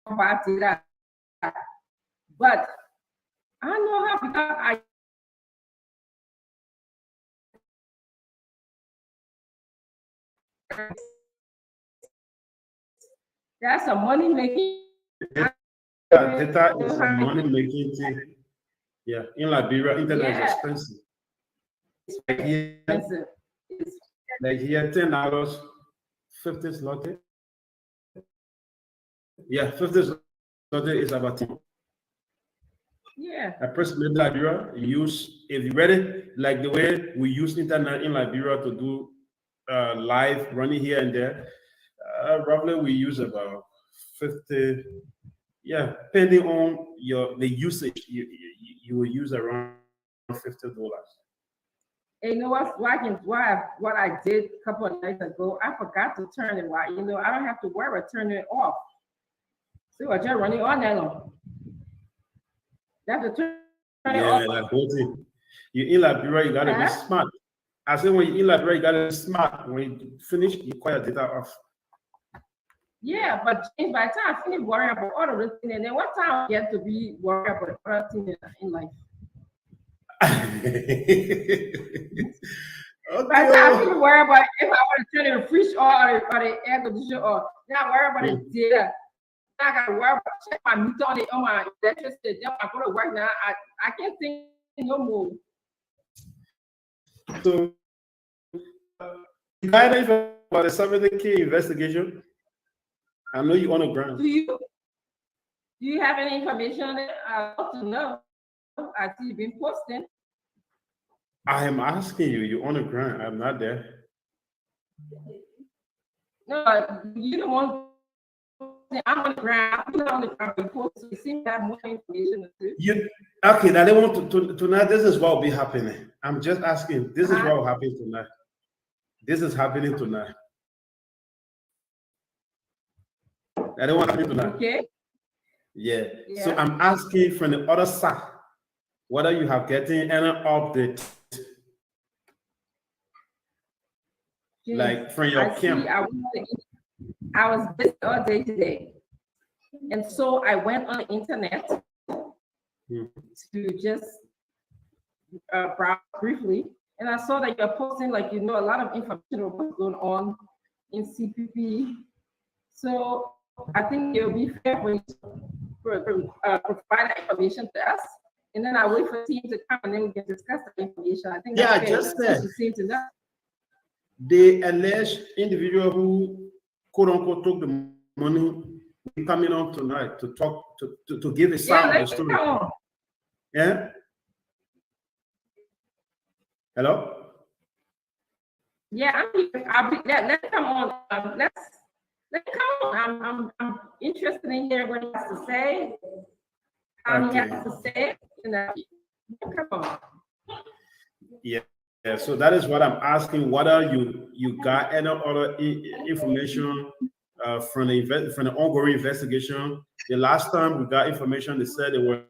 about data, but I know how because I that's a money making. Data is a money making thing. Yeah, in Liberia, internet is expensive. Like here, $10, 50 zloty. Yeah, 50 zloty is about 10. Yeah. A person in Liberia use, if you read it, like the way we use internet in Liberia to do live running here and there, roughly we use about 50. Yeah, depending on the usage, you will use around $50. And you know what I did a couple of nights ago? I forgot to turn it on. You know, I don't have to worry about turning it off. So I just run it all night long. That's a turn it off. Like what thing? You in Liberia, you gotta be smart. I said when you in Liberia, you gotta be smart. When you finish, you quiet data off. Yeah, but by the time I finish worrying about all of this thing, and then what time I get to be worried about other things in life? Okay. By the time I finish worrying about if I want to turn the fridge or the air conditioner or not worry about the data. I got to worry about check my meter on my electricity. Then I go to work now. I can't think no more. So, you got anything about the 70K investigation? I know you on the ground. Do you have any information on it? I want to know. I see you've been posting. I am asking you. You're on the ground. I'm not there. No, you don't want. I'm on the ground. I'm not on the ground. You seem to have more information. Okay, now they want to tonight. This is what will be happening. I'm just asking. This is what will happen tonight. This is happening tonight. I don't want to happen tonight. Okay. Yeah. So I'm asking from the other side whether you have getting any update, like from your camp. I was busy all day today, and so I went on the internet to just browse briefly, and I saw that you're posting a lot of information about what's going on in CPP. So I think it will be fair for you to provide that information to us, and then I wait for the team to come, and then we can discuss the information. I think I just said the alleged individual who quote unquote took the money coming on tonight to talk to give a side of the story. Yeah. Hello. Yeah, let's come on. Let's come on. I'm interested in hearing what he has to say. How he has to say it. Come on. Yeah. Yeah, so that is what I'm asking. Whether you got any other information from the ongoing investigation. The last time we got information, they said they were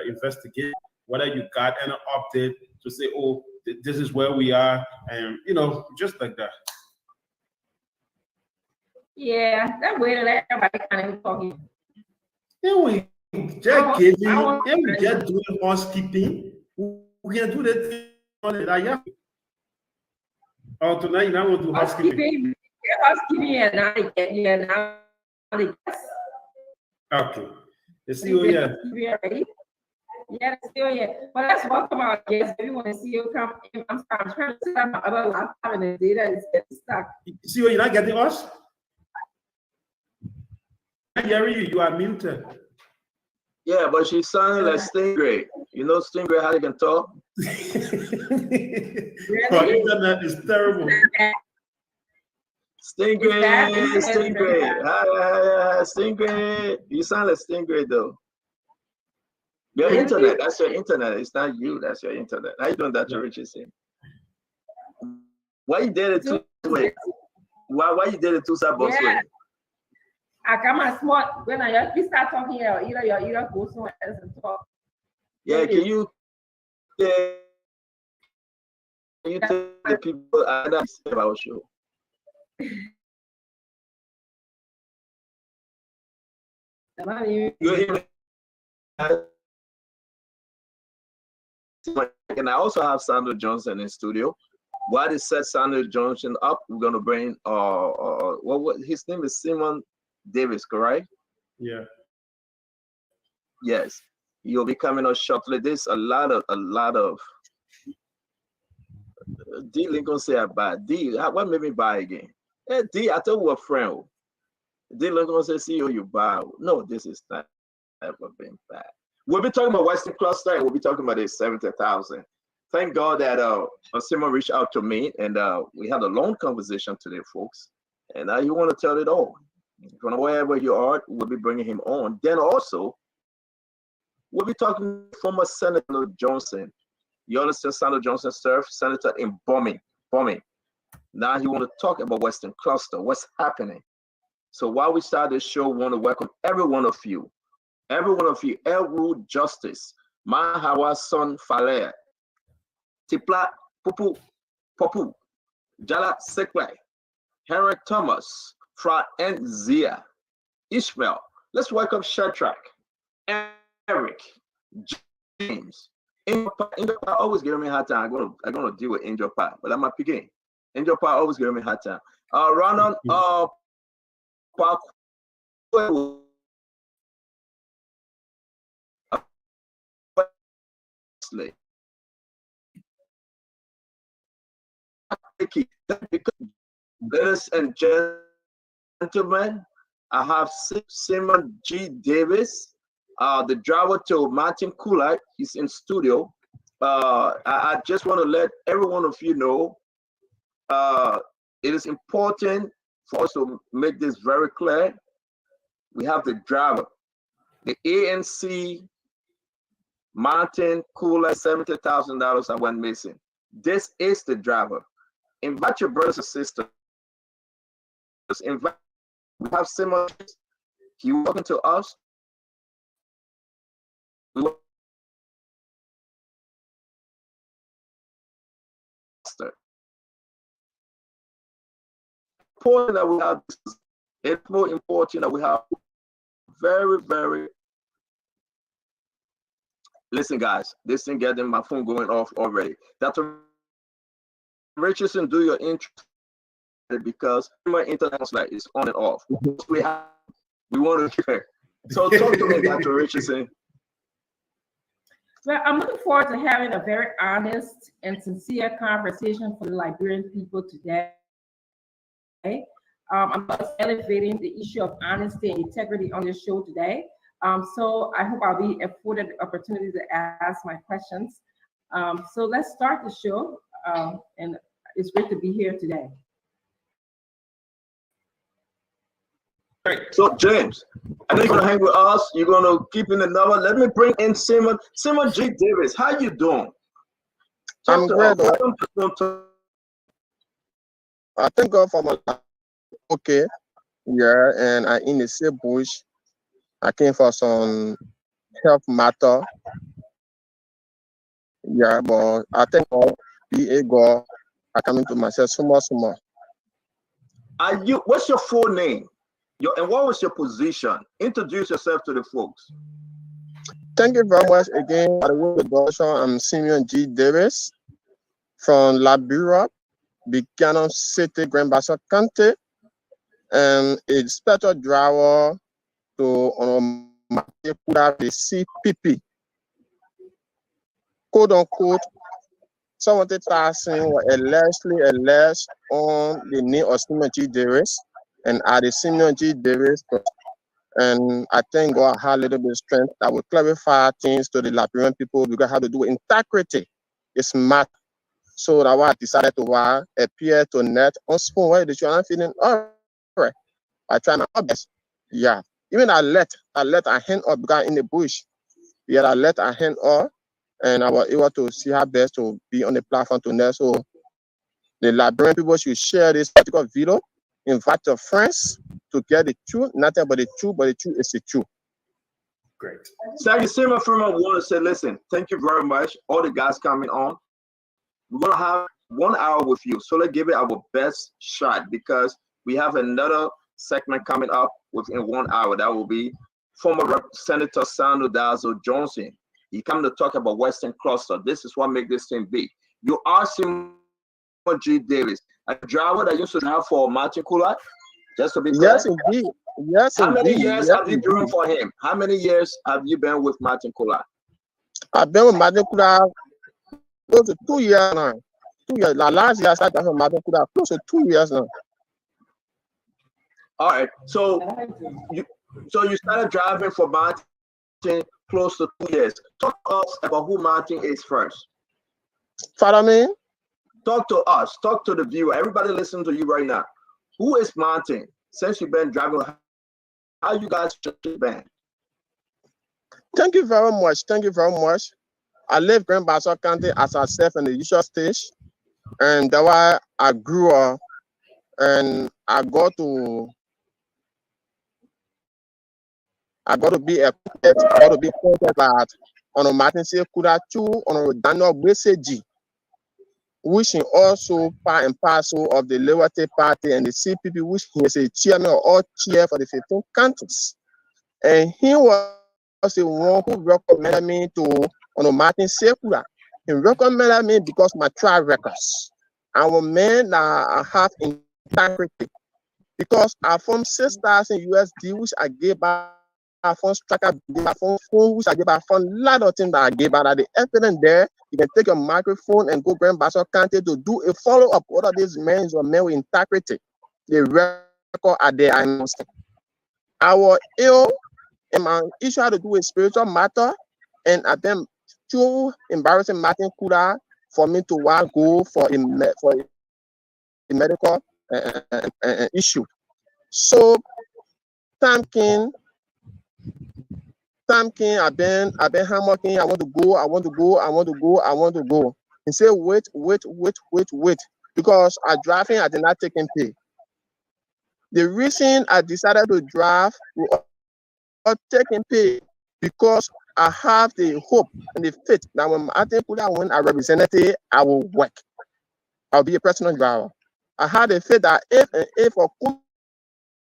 investigating. Whether you got any update to say, oh, this is where we are, and just like that. Yeah, that way to let everybody kind of talking. Then we just giving, and we just doing housekeeping. We can do that thing on that. Oh, tonight you now want to do housekeeping. Housekeeping, okay. The CEO, yeah. Yeah, the CEO, yeah. But let's welcome our guests. If you want to see you come, I'm trying to set up my other laptop and the data is getting stuck. CEO, you're not getting us? I hear you. You are muted. Yeah, but she's sounding like Stingray. You know Stingray, how they can talk? Really? Our internet is terrible. Stingray. Stingray. You sound like Stingray though. Your internet, that's your internet. It's not you, that's your internet. How you doing that, Richardson? Why you did it two ways? Why you did it two side both ways? I got my smart when you start talking here, either go somewhere else and talk. Yeah, can you tell the people about our show? You hear me? And I also have Samuel Johnson in studio. While they set Samuel Johnson up, we're gonna bring what his name is Simon Davis, correct? Yeah. Yes, he'll be coming on shortly. There's a lot of D Lincoln say I buy. D, what made me buy again? Hey D, I thought we were friends. D Lincoln say, see you buy. No, this is not ever been bad. We'll be talking about Western Cluster and we'll be talking about this 70,000. Thank God that Simon reached out to me and we had a long conversation today, folks. And you want to tell it all. From wherever you are, we'll be bringing him on. Then also, we'll be talking to former Senator Johnson. You understand Senator Johnson served senator in bombing. Now he want to talk about Western Cluster, what's happening. So while we start this show, we want to welcome every one of you, Elwood Justice, Mahawa Son Falea, Tipla Pupu Popu, Jala Sekwe, Henry Thomas, Fra Zia, Ishmael. Let's welcome Shadrach, Eric, James. Angel Pa always giving me a hard time. I'm gonna deal with Angel Pa, but I'm not picking. Angel Pa always giving me a hard time. Ronald Park. Ladies and gentlemen, I have Simon G. Davis, the driver to Martin Coolite. He's in studio. I just want to let every one of you know it is important for us to make this very clear. We have the driver, the ANC Martin Coolite, $70,000 I went missing. This is the driver. Invite your brothers and sisters. Invite. We have Simon. He welcome to us. Important that we have. It's more important that we have very. Listen, guys. This thing getting my phone going off already. Dr. Richardson, do your intro because my internet is on and off. We want to hear. So talk to me, Dr. Richardson. Well, I'm looking forward to having a very honest and sincere conversation for the Liberian people today. I'm elevating the issue of honesty and integrity on this show today. So I hope I'll be afforded the opportunity to ask my questions. So let's start the show, and it's great to be here today. Great. So James, I know you're gonna hang with us. You're gonna keep in the number. Let me bring in Simon G. Davis. How you doing? I'm great. I thank God for my life. Okay. Yeah, and I in the same bush. I came for some health matter. Yeah, but I thank God, be a God. I come into myself so much. Are you? What's your full name? And what was your position? Introduce yourself to the folks. Thank you very much again for the introduction. I'm Simon G. Davis from Liberia, Buchanan City, Grand Bassa County, and a special driver to the CPP. Quote unquote, 70,000 were alleged on the name of Simon G. Davis. And at the Simon G. Davis, and I thank God I had a little bit of strength that will clarify things to the Liberian people because I have to do with integrity. It's matter. So that's why I decided to appear to net on Spoon. Why did you? I'm feeling all right. I try my best. Yeah. Even I let a hand up because in the bush. Yeah, I let a hand up, and I was able to see her best to be on the platform to net. So the Liberian people should share this particular video. Invite your friends to get the truth, nothing but the truth is the truth. Great. Thank you, Simon. From I want to say, listen, thank you very much. All the guys coming on. We're gonna have 1 hour with you. So let's give it our best shot because we have another segment coming up within 1 hour. That will be former Senator Sandro Dazo Johnson. He come to talk about Western Cluster. This is what makes this thing big. You are Simon G. Davis, a driver that used to drive for Martin Coulthard, just to be clear. Yes, indeed. Yes, How many indeed. years Yes, have you driven for him? How many years have you been with Martin Coulthard? I've been with Martin Coulthard close to 2 years now. 2 years. Last year I started with Martin Coulthard close to 2 years now. All right. So you started driving for Martin close to 2 years. Talk to us about who Martin is first. Follow me? Talk to us. Talk to the viewer. Everybody listening to you right now. Who is Martin? Since you've been driving, how you guys been? Thank you very much. Thank you very much. I live Grand Bassa County as I serve in the usual stage, and that's why I grew up, and I got to be a that on Martin C. Kudachu on Daniel Beseji, which is also part and parcel of the Liberty Party and the CPP, which he is a chairman or all chair for the 15 counties. And he was the one who recommended me to Martin Sekula. He recommended me because my track records. I'm a man that I have integrity. Because I from 6,000 USD, which I gave back from striker, from phone, which I gave back from a lot of things that I gave back. At the evidence there, you can take a microphone and go Grand Bassa County to do a follow-up. What are these men or men with integrity? The record are there. I know. I was ill. And my issue had to do with spiritual matter, and I've been too embarrassing Martin Coulthard for me to want to go for a medical issue. So time came, I've been hammering, I want to go. He said, wait, because I driving, I did not take him pay. The reason I decided to drive or taking pay because I have the hope and the faith that when Martin Coulthard win a representative, I will work. I'll be a personal driver. I had the faith that if for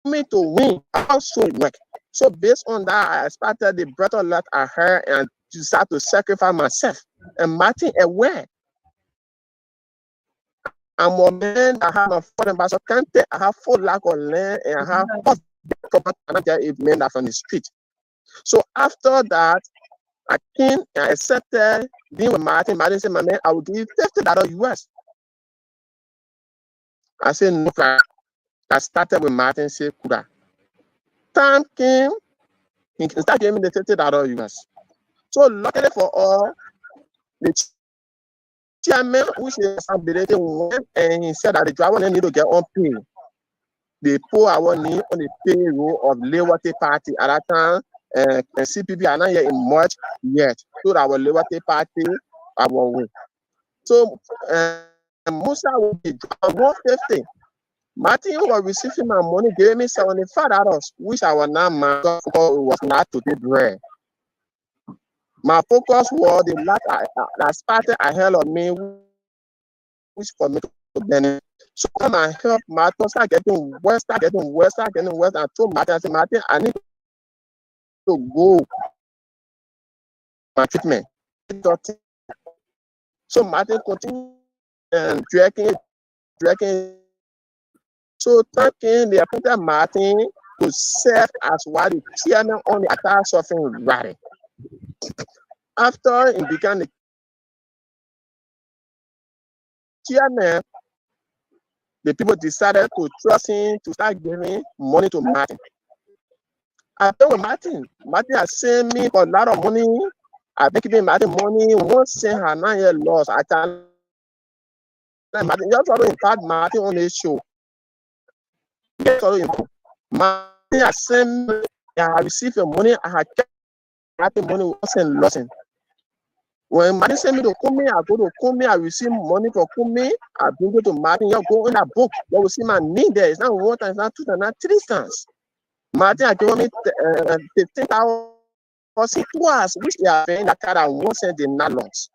me to win, I also work. So based on that, I started the breath of life I heard and decided to sacrifice myself. And Martin aware. I'm a man that have a foreign Bassa County. I have full lack of land and I have property men that from the street. So after that, I came and accepted being with Martin. Martin said, my man, I will give you $50 US. I said, no problem. I started with Martin Sekula. Time came, he started giving me the $50 US. So luckily for all, the chairman, which is ability, went and he said that the driver need to get on pay. They put our name on the payroll of Liberty Party at that time, and CPP are not yet in March yet. So our Liberty Party, I will win. So Musa will be 150. Martin was receiving my money, gave me $75, which I was not my focus was not to the bread. My focus was the last I started ahead of me, which for me to benefit. So come and help Martin start getting worse, and I told Martin, I said, Martin, I need to go my treatment. So Martin continued and dragging. So thanking the appointed Martin to serve as what the chairman on the entire suffering rally. After he began the chairman, the people decided to trust him to start giving money to Martin. I think with Martin has sent me for a lot of money. I've been giving Martin money. Once cent had 9 years lost. I can Martin just already impact Martin on this show. Martin has sent me, I received the money, I had kept Martin money wasn't lost. When Martin sent me to Kumi, I go to Kumi, I receive money for Kumi, I bring it to Martin, you go in that book, you will see my name there. It's not 1 time, it's not 2 times, not 3 times. Martin has given me 15,000 twice, which they are paying that card at 1 cent did not lose.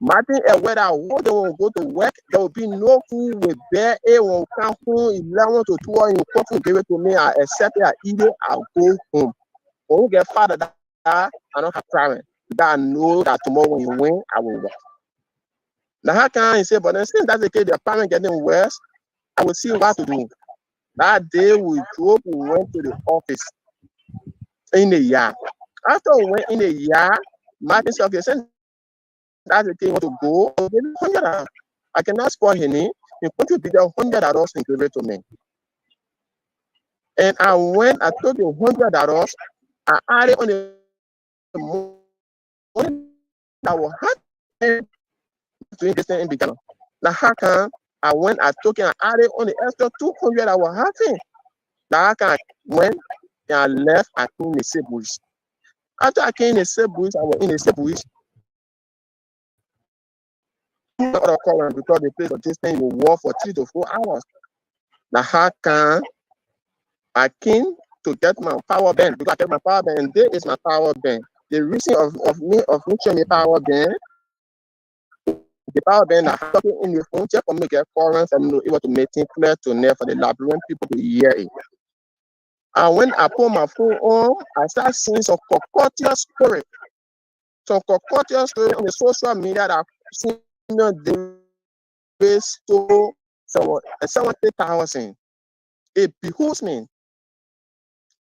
Martin, whether they will go to work, there will be no food with bear. It will come home 11 to 12. You come to give it to me. I accept it. I eat it. I'll go home. When we get father that I don't have parents. That I know that tomorrow when you win, I will work. Now how can I say, but then since that's the case, the parent getting worse, I will see what to do. That day we drove, we went to the office in a year. After we went in a year, Martin said, okay, since that's the case, you want to go, I'll give you $100. I cannot spoil him. He put you there $100 and give it to me. And I went, I took the $100, I added on the money that will happen to invest in beginner. Now how can I went, I took it, I added on the extra 200 I was having. Now how can I went and I left, I came in the Cebush. After I came in the Cebush, I was in the Cebush. Other current because the place of this thing will walk for 3 to 4 hours. Now how can I came to get my power bank because I get my power bank and there is my power bank. The reason of me showing me power bank, the power bank that I'm talking in the phone just for me to get current and be able to make things clear to them for the labyrinth people to hear it. And when I put my phone on, I start seeing some cockroaches story. Some cockroaches story on the social media that I've seen the base to 70,000. It behooves me.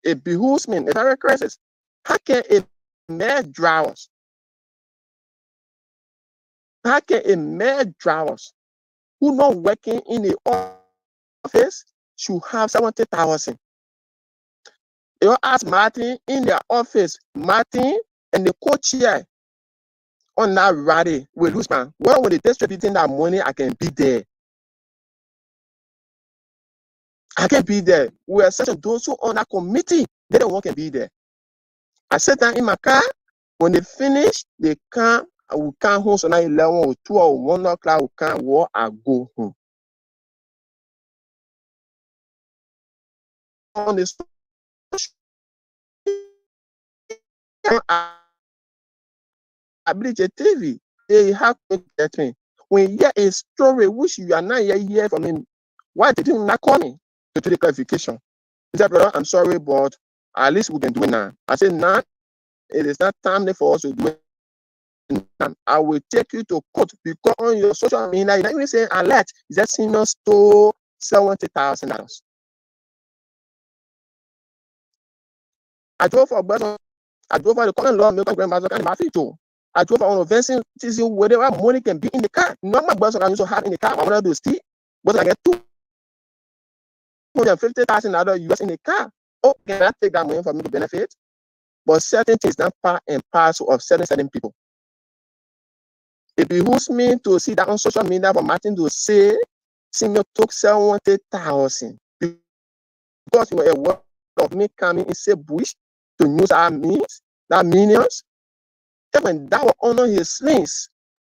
It behooves me. It's very crisis. How can a mad drivers? How can a mad drivers who not working in the office should have 70,000? You ask Martin in their office, Martin and the co-chair on that rally with Lusman. When they distributing that money, I can be there. I can be there. We are such those who on that committee, they don't want to be there. I sat down in my car. When they finish, they come. I will come home. So now 11 or 2 or 1 o'clock, I will come walk. I go home. On this, ability TV, they have to get me. When you hear a story which you are not hear from him, why did you not call me to do the clarification? He said, brother, I'm sorry, but at least we can do it now. I said, nah, it is not timely for us to do it. I will take you to court because on your social media, you even say alert, is that senior stole $70,000. I drove for a I drove for the common law, milk grandmother and my feature. I drove on a fencing season wherever money can be in the car. Not my bus I used to have in the car. I want to do steal, but I get $250,000 US in the car. Oh, can I take that money for me to benefit? But certain things not part and parcel of certain people. It behooves me to see that on social media for Martin to say, Senior took 70,000 because you know a word of me coming in say bush to use our means, that minions. And when that will honor his slings,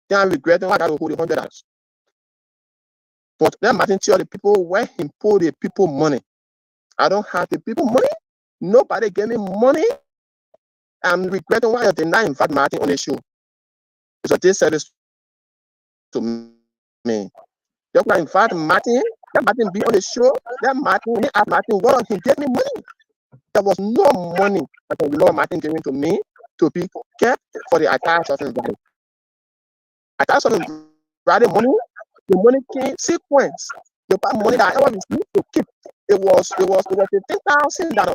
they are regretting why that will hold $100. But then Martin tell the people where he pull the people money. I don't have the people money. Nobody gave me money. I'm regretting why I did not invite Martin on the show. It's a disservice to me. Just when I invite Martin, let Martin be on the show. Let Martin, when he asked Martin, what he gave me money. There was no money that the Lord Martin giving to me to be kept for the attacks of his body. Attacks of his body money, the money came sequence. The money that I ever received to keep. It was $15,000.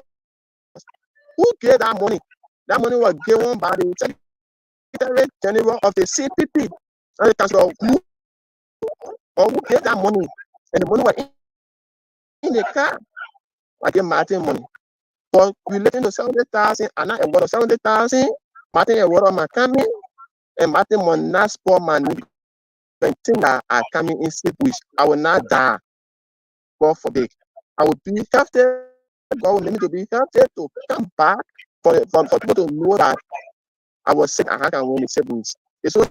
Who gave that money? That money was given by the Secretary General of the CPP. And the council who gave that money? And the money was in the car. I gave Martin money. But relating to 70,000 and not a word of 70,000, Martin a word of my coming, and Martin will not spoil my need. When things are coming in sleep, which I will not die. God forbid. I will be healthy. God will let me to be healthy to come back for people to know that I was sick and I can win the siblings. It's so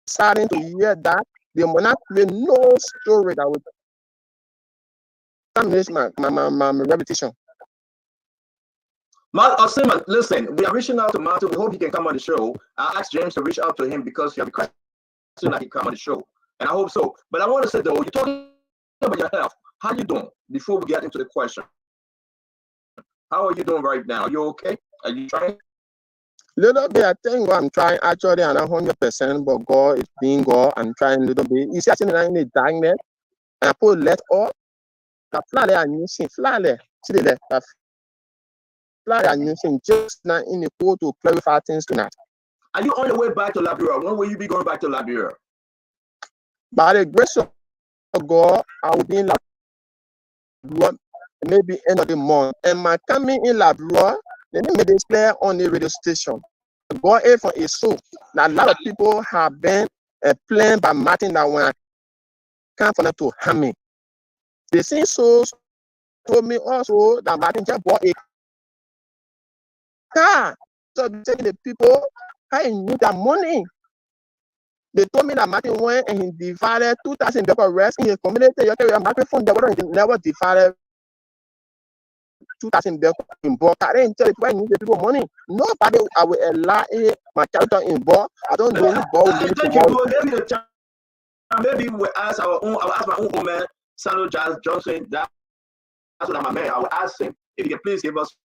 saddening to hear that they will not play no story that would damage my reputation. Simon, listen, we are reaching out to Martin. We hope he can come on the show. I asked James to reach out to him because you have a question that he come on the show. And I hope so. But I want to say, though, you're talking about your health. How you doing? Before we get into the question. How are you doing right now? Are you okay? Are you trying? Little bit, I think what I'm trying actually, and 100%, but God is being God. I'm trying a little bit. You see, I sitting in the darkness, and I put let off. The fly there and using fly there. See the left. The fly there and using just now in the code to clarify things tonight. Are you on your way back to Liberia? When will you be going back to Liberia? By the grace of God, I will be in Liberia maybe end of the month. And my coming in Liberia, let me make this clear on the radio station. God is for his soul. Now, a lot of people have been planned by Martin that when I come for them to harm me. The same souls told me also that Martin just bought a car. So taking the people, I knew that money. They told me that Martin went and he divided 2,000 because rest in his community. You can Martin phone he never divided 2,000 in bulk. I didn't tell people I need the people money. Nobody I will allow my character in bulk. I don't know who bought I think you will give me the chance. Maybe we'll ask our own, I'll ask my own man, Samuel Giles Johnson. That's what I'm a man. I will ask him if he can please give us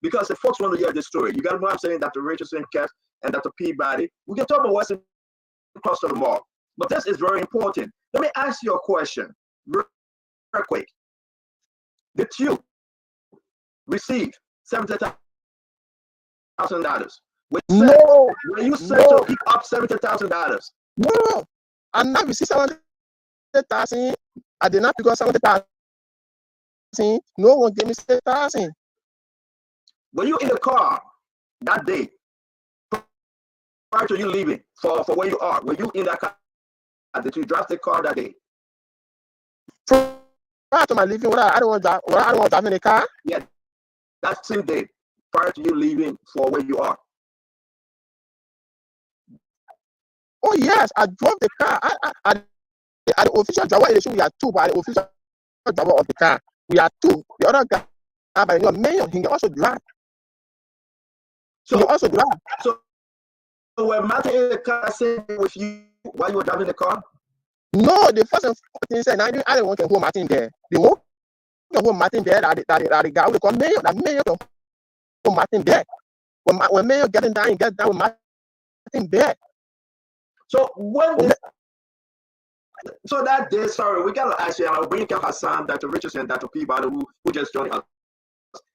because the folks want to hear this story. You got what I'm saying, Dr. Richardson, Cass, and Dr. Peabody. We can talk about what's across the mall, but this is very important. Let me ask you a question, real quick. Did you receive $70,000? No. When you said to pick up $70,000? No. I not received 70,000. I did not pick up 70,000. No one gave me 70,000. Were you in the car that day prior to you leaving for where you are? Were you in that car? Did you drive the car that day? Prior to my leaving, I don't want to drive in the car. Yeah, that same day prior to you leaving for where you are. Oh yes, I drove the car. I the official driver in the show, we are two, but the official driver of the car, we are two. The other guy, by the name, he can also drive. So he also drive. So when Martin in the car sitting with you while you were driving the car? No, the first thing said, I didn't want to hold Martin there. They won't hold Martin there. That the guy will come Mayor. That Mayor can hold Martin there. When Mayor getting down, he gets down with Martin there. So so that day, sorry, we gotta ask you. I'll bring up Hassan, Dr. Richardson, Dr. Peabody, who just joined us.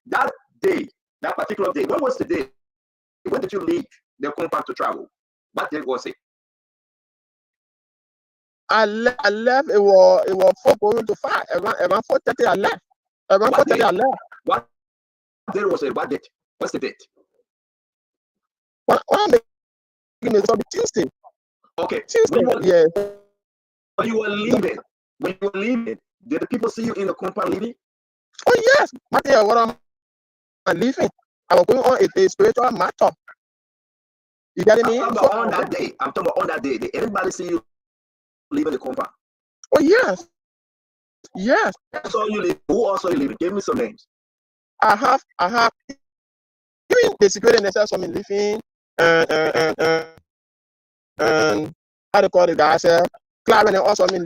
That day, that particular day, when was the day? When did you leave the compound to travel? What day was it? I left. It was 4 going to 5. Around 4:30, I left. Around 4:30, I left. What day was it? What date? What's the date? What I'm making is on Tuesday. Okay. Tuesday. Yeah. When you were leaving, did the people see you in the compound leaving? Oh yes, Martin, what I'm leaving. I was going on a spiritual matter. You get me? I'm talking about on that day. Did anybody see you leaving the compound? Oh yes. Yes. I saw you leave. Who also leaving? Give me some names. I have even the security necessary for me leaving and how to call the guy said Clarence also me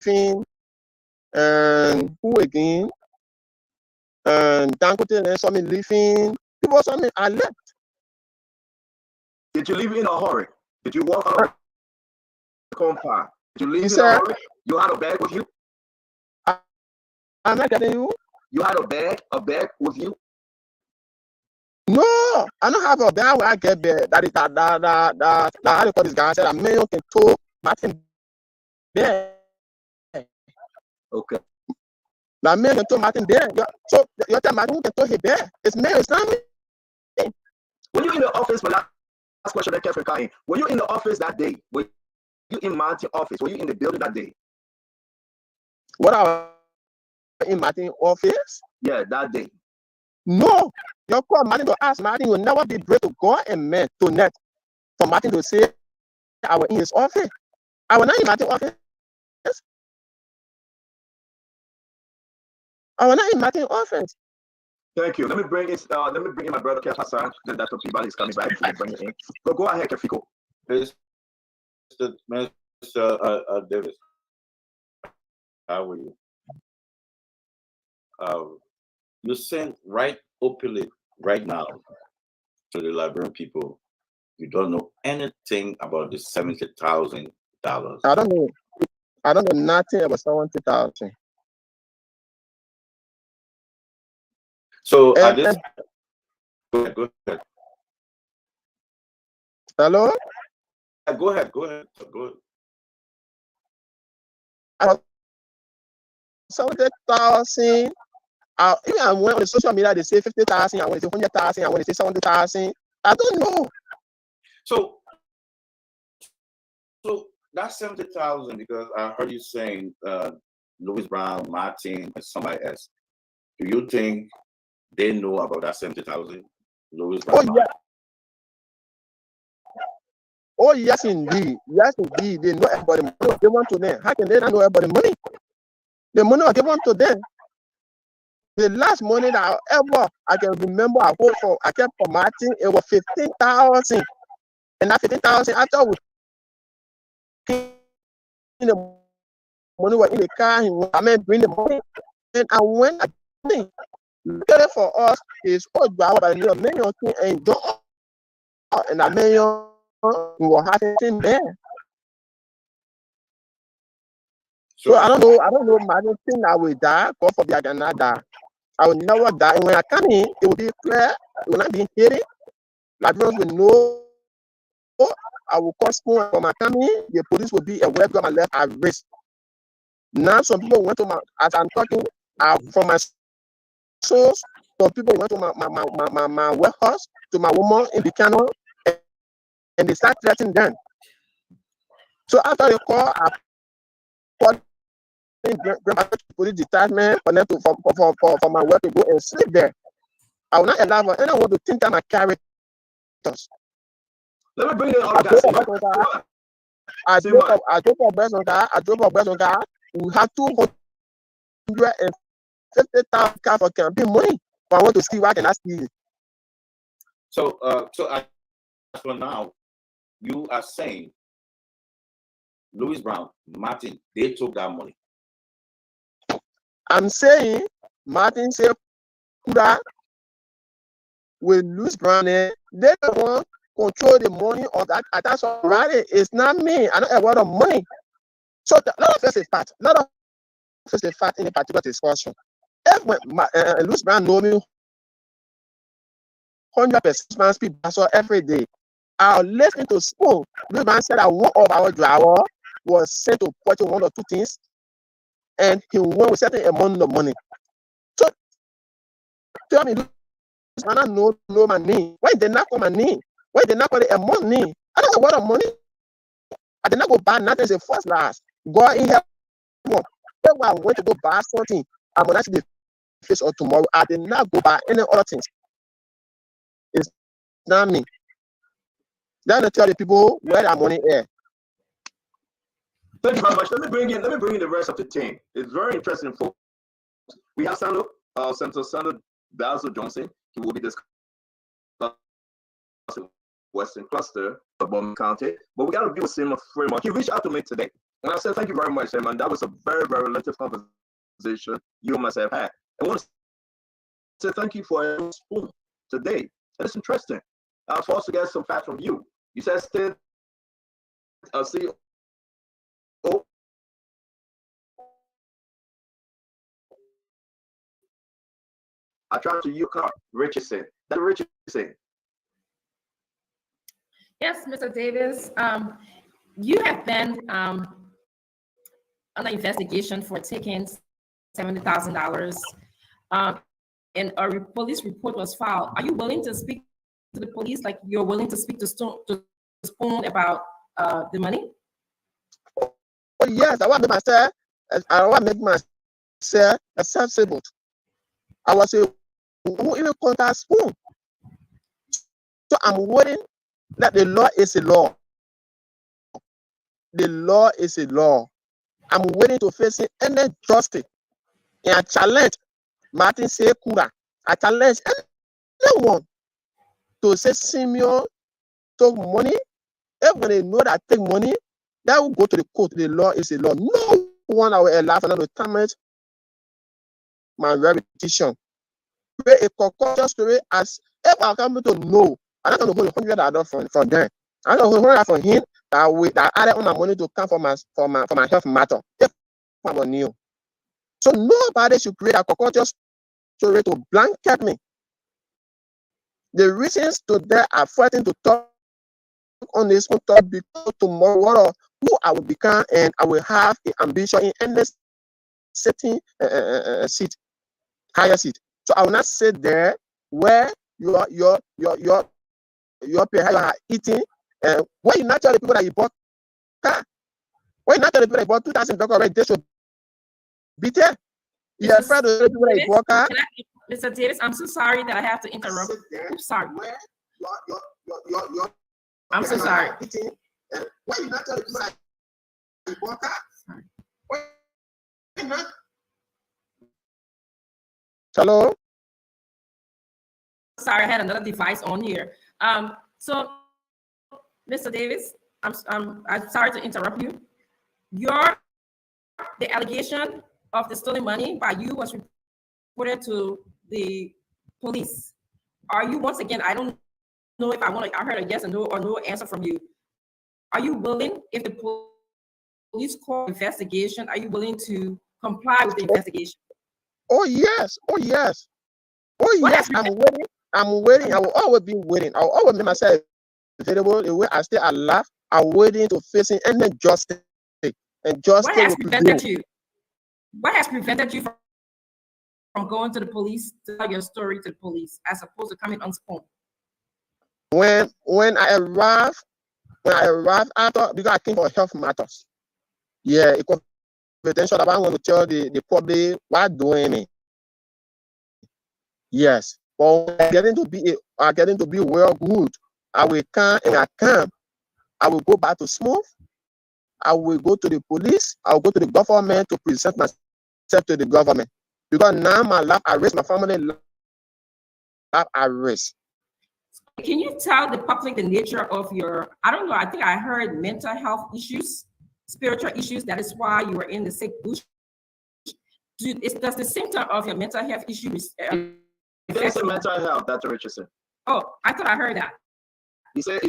leaving and who again? And Dangote and saw me leaving. People also me I left. Did you leave in a hurry? Did you walk out of the compound? Did you leave in a hurry? You had a bag with you? I'm not getting you. You had a bag with you? No, I don't have a bag when I get there. That how to call this guy said a man can tow Martin there. Okay. That man can tow Martin there. So you tell Martin can tow his there. It's man, it's not me. Were you in the office? My last question that Kevin Kain. Were you in the office that day? Were you in Martin's office? Were you in the building that day? What I was in Martin's office? Yeah, that day. No. Your call Martin to ask Martin will never be brave to God and man to net for Martin to say I was in his office. I was not in Martin's office. I was not in Martin's office. Thank you. Let me bring in my brother Kev Hassan. Then Dr. Peabody is coming back. Bring it in. Go ahead, Kefiko. Mr. Davis, how are you? You sent right openly right now to the Liberian people, you don't know anything about the $70,000. I don't know. I don't know nothing about 70,000. So at And, this, and go ahead. hello? Go ahead. Go ahead. 70,000. Even when on the social media they say 50,000, I want to say 100,000, I want to say 70,000. I don't know. So that's 70,000 because I heard you saying Louis Brown, Martin, and somebody else. Do you think they know about that 70,000? Louis Brown. Oh yeah. Oh yes, indeed. Yes, indeed. They know about the money they want to them. How can they not know about the money? The money was given to them. The last money that I can remember I kept for Martin, it was 15,000. And that 15,000 after we in the money was in the car, bring the money. And I went looking for us is about a million and and a million we were having there. So I don't know Martin thing I will die, God forbid I cannot die. I will never die. And when I come in, it will be clear, it will not be hidden. Liberians will know I will call school for my coming, the police will be aware of my left at risk. Now some people went to as I'm talking from my source, some people went to my warehouse, to my woman in the canal, and they start threatening them. So after the call, I called the police detachment for them for my work to go and sleep there. I will not allow anyone to think that my characters. Let me bring it all back. I drove up Western car. We have 250,000 car for campaign money. But I want to see what I can see. So for now, you are saying Louis Brown, Martin, they took that money. I'm saying Martin said that with Louis Brown, they don't want control the money of that. That's already. It's not me. I don't have a lot of money. So let us face a fact. Let us face a fact in a particular discussion. If Louis Brown know me 100% speak so every day, I'll listen to school. Louis Brown said that one of our driver was sent to purchase one or two things, and he went with certain amount of money. So tell me, I don't know my name. Why did not call my name? Why did not call the amount name? I don't know what money. I did not go buy nothing. It's first last. God in heaven. If I went to go buy something, I'm gonna see the face of tomorrow. I did not go buy any other things. It's not me. Then I tell the people where that money is. Thank you very much. Let me bring in the rest of the team. It's very interesting, folks. We have Senator Basil Johnson. He will be discussing Western Cluster of Bowman County. But we got to do a similar framework. He reached out to me today. And I said, thank you very much, man. That was a very, very lengthy conversation you must have had. I want to say thank you for your spoon today. And it's interesting. I was supposed to get some facts from you. You said still CEO. I tried to Carl Richardson. That's Richardson. Yes, Mr. Davis. You have been under investigation for taking $70,000, and a police report was filed. Are you willing to speak to the police like you're willing to speak to Spoon about the money? Oh, yes, I want to make myself accessible. I was saying, who even contact Spoon? So I'm waiting that the law is a law. The law is a law. I'm waiting to face it any justice. And I challenge Martin Sekura. I challenge anyone to say Simeon took money. If when they know that take money, that will go to the court. The law is a law. No one will allow another to damage my reputation. create a concocted story as if I come to know. I'm not going to hold $100 from them. I'm not going to hold that from him that added on my money to come for my health matter. If I'm on you. So nobody should create a concocted story to blanket me. The reasons today are fighting to talk on this talk because tomorrow who I will become and I will have the ambition in any setting seat, higher seat. So I will not sit there where your pay are eating and why you not tell the people that you bought car? Why you not tell the people that you bought $2,000 already? They should be there. You're afraid of the people that you bought car? Mr. Davis, I'm so sorry that I have to interrupt. Oops, sorry. Where I'm so sorry. Why you not tell the people that you bought car? Why not? Hello? Sorry, I had another device on here. So, Mr. Davis, I'm sorry to interrupt you. The allegation of the stolen money by you was reported to the police. Are you, once again, I don't know if I heard a yes or no answer from you. Are you willing, if the police call investigation, are you willing to comply with the investigation? Oh yes, oh yes, oh What yes. has I'm waiting. I will always be waiting. I will always make myself available. The way I stay alive, I'm waiting to facing any justice. And justice What has will prevented prevail. you? What has prevented you from going to the police to tell your story to the police as opposed to coming unspoken? When I arrived after, because I came for health matters. Yeah, it was potential that I want to tell the public what doing me. Yes, but getting to be well good. I will come and I will go back to smooth. I will go to the police. I will go to the government to present myself to the government. Because now my life at risk, my family life at risk. Can you tell the public the nature of your, I don't know, I think I heard mental health issues, spiritual issues. That is why you were in the sick bush. Does the symptom of your mental health issues? It's a mental health, Dr. Richardson. Oh, I thought I heard that. He said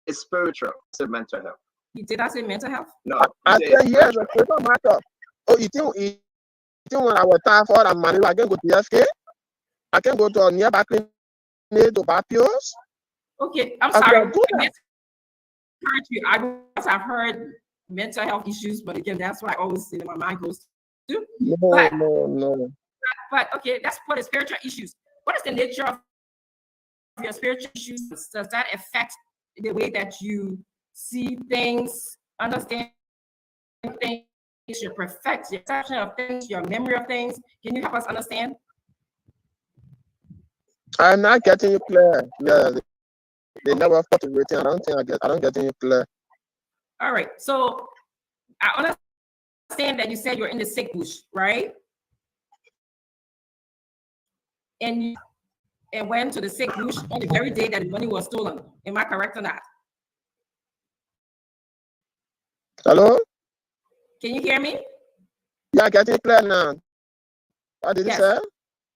it's spiritual. It's a mental health. Did I say mental health? No. I said yes, a spiritual matter. Oh, you think when I was tired for that money, I can go to FK? I can go to a nearby clinic to buy pills? Okay, I'm I sorry. can do that. I must have heard mental health issues, but again, that's why I always say that my mind goes to. No. But okay, that's for the spiritual issues. What is the nature of your spiritual issues? Does that affect the way that you see things, understand things, your perception of things, your memory of things? Can you help us understand? I'm not getting you clear. Yeah, they never thought of waiting. I don't get you clear. All right. So I understand that you said you're in the sick bush, right? And went to the sick bush on the very day that the money was stolen. Am I correct or not? Hello? Can you hear me? Yeah, getting clear now. What did you say?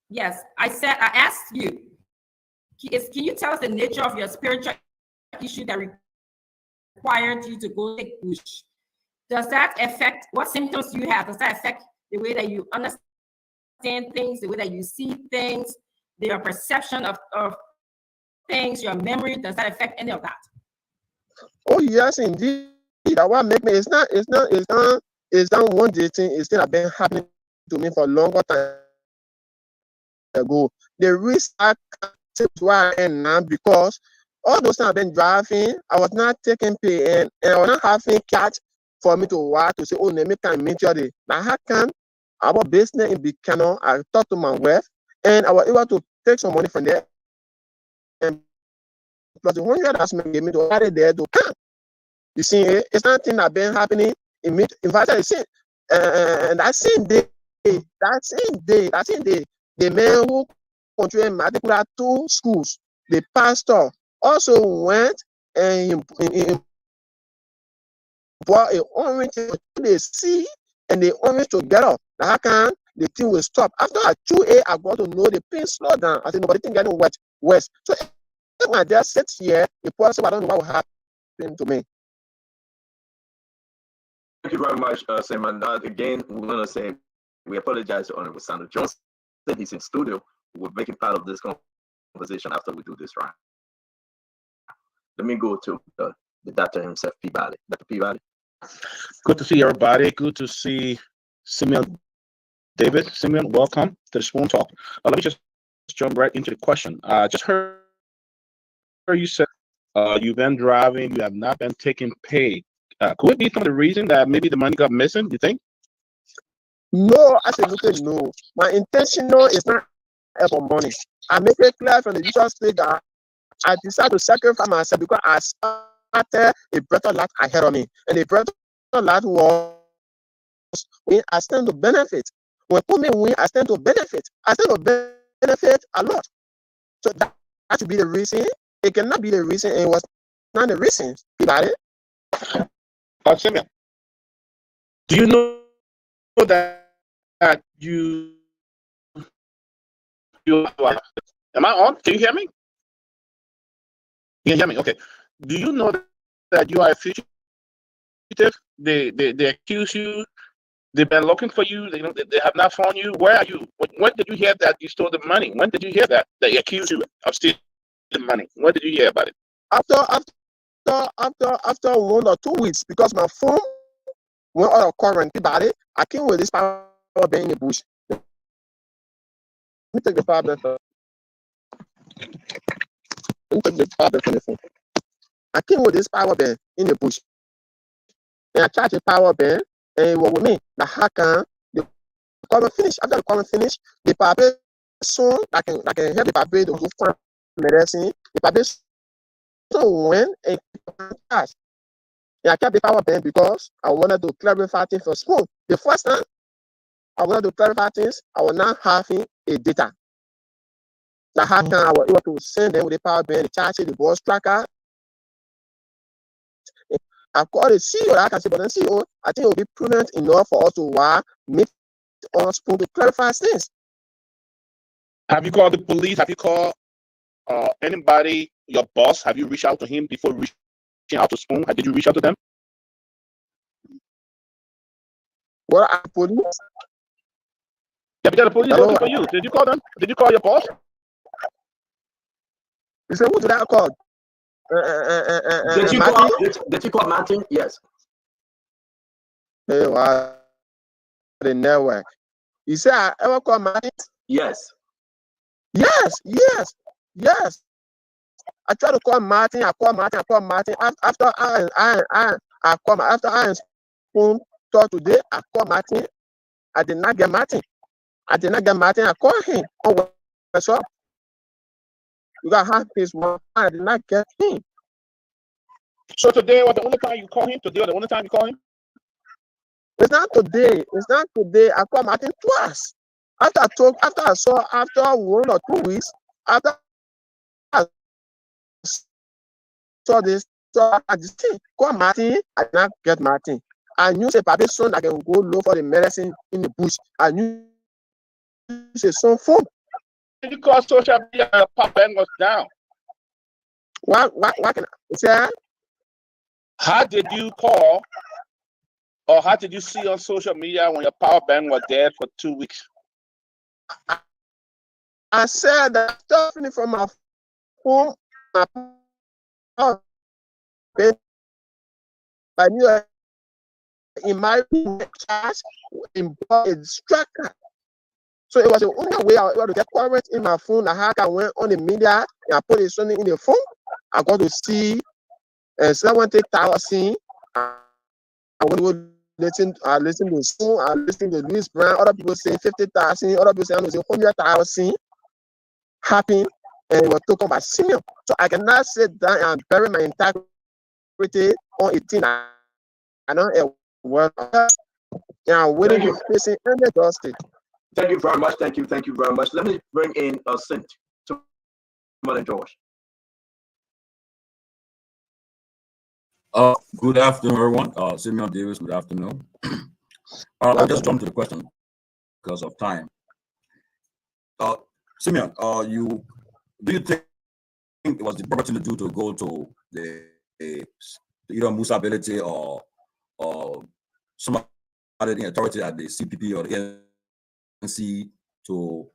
Yes, I asked you, can you tell us the nature of your spiritual issue that required you to go sick bush? Does that affect, what symptoms do you have? Does that affect the way that you understand things, the way that you see things, your perception of things, your memory? Does that affect any of that? Oh yes, indeed. That what make me. It's not one day thing. It's still been happening to me for a longer time ago. The risk I can't where I am now because all those times I've been driving, I was not taking pay and I was not having cash for me to work to say, oh, let me can meet you. Now how can our business in Buchanan? I talked to my wife and I was able to take some money from there and plus the $100 gave me to add it there to come. You see, it's nothing that been happening in me. In fact, I see, and that same day, the man who controlled Matikula 2 schools, the pastor also went and he bought an orange to the sea and the orange together. How can the thing will stop. After I 2A, I got to know the pain slow down. I said, nobody think getting worse. So if I just sit here, the person, I don't know what will happen to me. Thank you very much, Simon. Again, we want to say we apologize to Honorable Sandra Johnson. He's in studio. We're making part of this conversation after we do this round. Let me go to the doctor himself, Peabody. Dr. Peabody. Good to see everybody. Good to see Simeon David. Simeon, welcome to the Spoon Talk. Let me just jump right into the question. I just heard you said you've been driving, you have not been taking pay. Could it be some of the reason that maybe the money got missing, you think? No, absolutely no. My intention is not for money. I make it clear from the usual state that I decided to sacrifice myself because I started a better life ahead of me. And a better life was when I stand to benefit. When people win, I stand to benefit. I stand to benefit a lot. So that should be the reason. It cannot be the reason. It was not the reason. You got it? Simeon, do you know that you am I on? Can you hear me? You can hear me? Okay. Do you know that you are a fugitive? They accuse you. They've been looking for you. They have not found you. Where are you? When did you hear that you stole the money? When did you hear that they accuse you of stealing the money? When did you hear about it? After 1 or 2 weeks, because my phone went out of current about it, I came with this power bank in the bush. Let me take the power bank first. Let me take the power bank from the phone. I came with this power bank in the bush. And I charged the power bank, and it was with me. The hacker, the comment finished. After the comment finished, the power bank soon, I can help the power bank to go find medicine. The power bank so when and I kept the power bank because I wanted to clarify things for school. The first time I wanted to clarify things, I was not having a data. The hacker, I was able to send them with the power bank, the charge, the boss tracker. I called the CEO, I can say, but then CEO, I think it will be prudent enough for us to meet on Spoon to clarify things. Have you called the police? Have you called anybody, your boss? Have you reached out to him before reaching out to Spoon? Did you reach out to them? Well, I police. Yeah, because the police are looking for you. Did you call them? Did you call your boss? You said, who did I call? Did you call Martin? Yes. Hey, wow. The network. You said I ever call Martin? Yes. Yes. I tried to call Martin. I called Martin. After I Spoon talk today, I called Martin. I did not get Martin. I called him. Oh, what's up? You got half his one. I did not get him. So today was the only time you call him? Today was the only time you call him? It's not today. I called Martin twice. After 1 or 2 weeks, after I saw this, call Martin. I did not get Martin. I knew say Papi son I can go look for the medicine in the bush. I knew say son phone. Did you call social media and power bank was down? What can I say? How did you call or how did you see on social media when your power bank was dead for 2 weeks? I said that stuff from my phone, my power bank. I knew in my charge in a tracker. So it was the only way I was able to get current in my phone. I went on the media and I put it something in the phone. I got to see 70,000. I want to listen to Spoon, I listen to Louis Brown, other people say 50,000, other people say 100,000 happen, and it was taken by Simeon. So I cannot sit down and bury my integrity on a thing. I don't have word. Yeah, I'm waiting to face it and justice. Thank you very much. Thank you very much. Let me bring in Sint to Mother George. Good afternoon, everyone. Simeon Davis, good afternoon. I'll just jump to the question because of time. Simeon, do you think it was the proper thing to do to go to the either Musa Ability or somebody in authority at the CPP or the NC to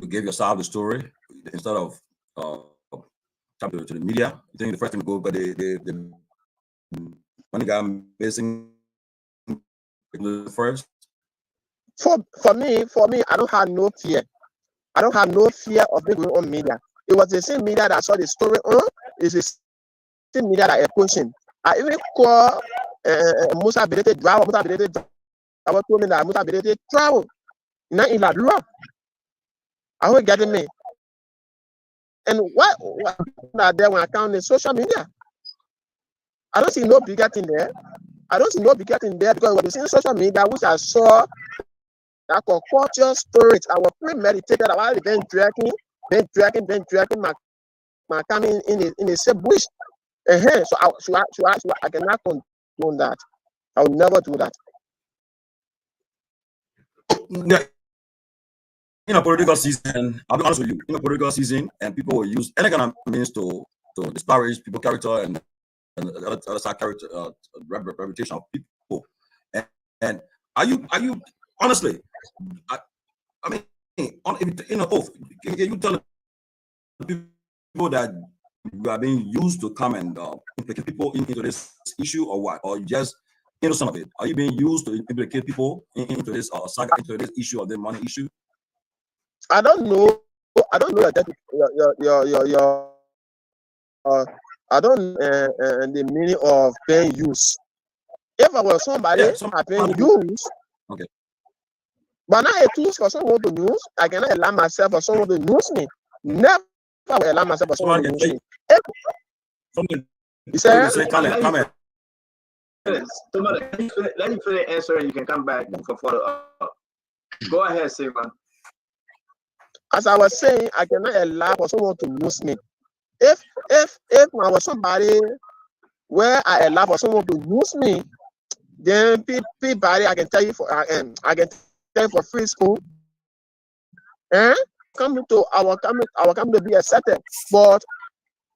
give yourself the story instead of to the media? You think the first thing to go, but the money guy missing first? For me, I don't have no fear. I don't have no fear of being on media. It was the same media that saw the story on. It's the same media that approached him. I even call Musa Ability driver. Musa Ability driver told me that Musa Ability travel. Not in La Lua. I hope getting me. And what are there when I count the social media? I don't see no bigger thing there. I don't see no bigger thing there because it was the same social media which I saw that culture stories. I was premeditated about it, been dragging my coming in the same bush. So I cannot condone that. I will never do that. Yeah. In a political season, I'll be honest with you, in a political season, and people will use any kind of means to disparage people's character and other side character reputation of people. And are you honestly? I mean, in an oath, can you tell people that you are being used to come and implicate people into this issue, or what? Or you just innocent of it? Are you being used to implicate people into this saga, into this issue of the money issue? I don't know your I don't the meaning of being used. If I was somebody I've been used, okay. But now I choose for someone to use, I cannot allow myself for someone to use me. Never will allow myself for someone to use me. You say, comment. Let me finish answering. You can come back for follow-up. Go ahead, Simon. As I was saying, I cannot allow for someone to use me. If I was somebody where I allow for someone to use me, then people I can tell you for free school. Coming to our coming to be accepted, but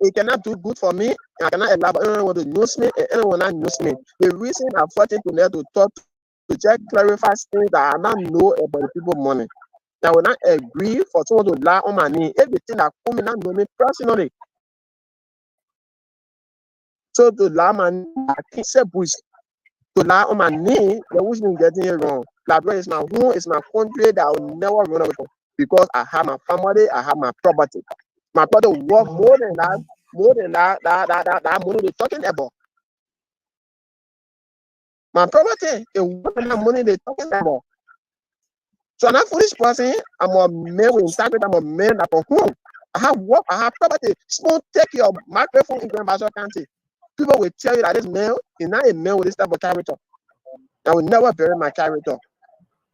it cannot do good for me. I cannot allow anyone to use me and anyone not use me. The reason I'm fighting to talk to just clarify things that I not know about the people money. I will not agree for someone to lie on my knee. Everything that come in not know me personally. So to lie on my knee, I can't say bush. To lie on my knee, the wish me getting it wrong. Labrador is my home, it's my country that I will never run away from because I have my family, I have my property. My brother work more than that money they're talking about. My property is more than that money they're talking about. So I'm not foolish person. I'm a man with integrity. I'm a man that home. I have work. I have property. Small take your microphone in Grand Bassa County. People will tell you that this man is not a man with this type of character. I will never bury my character.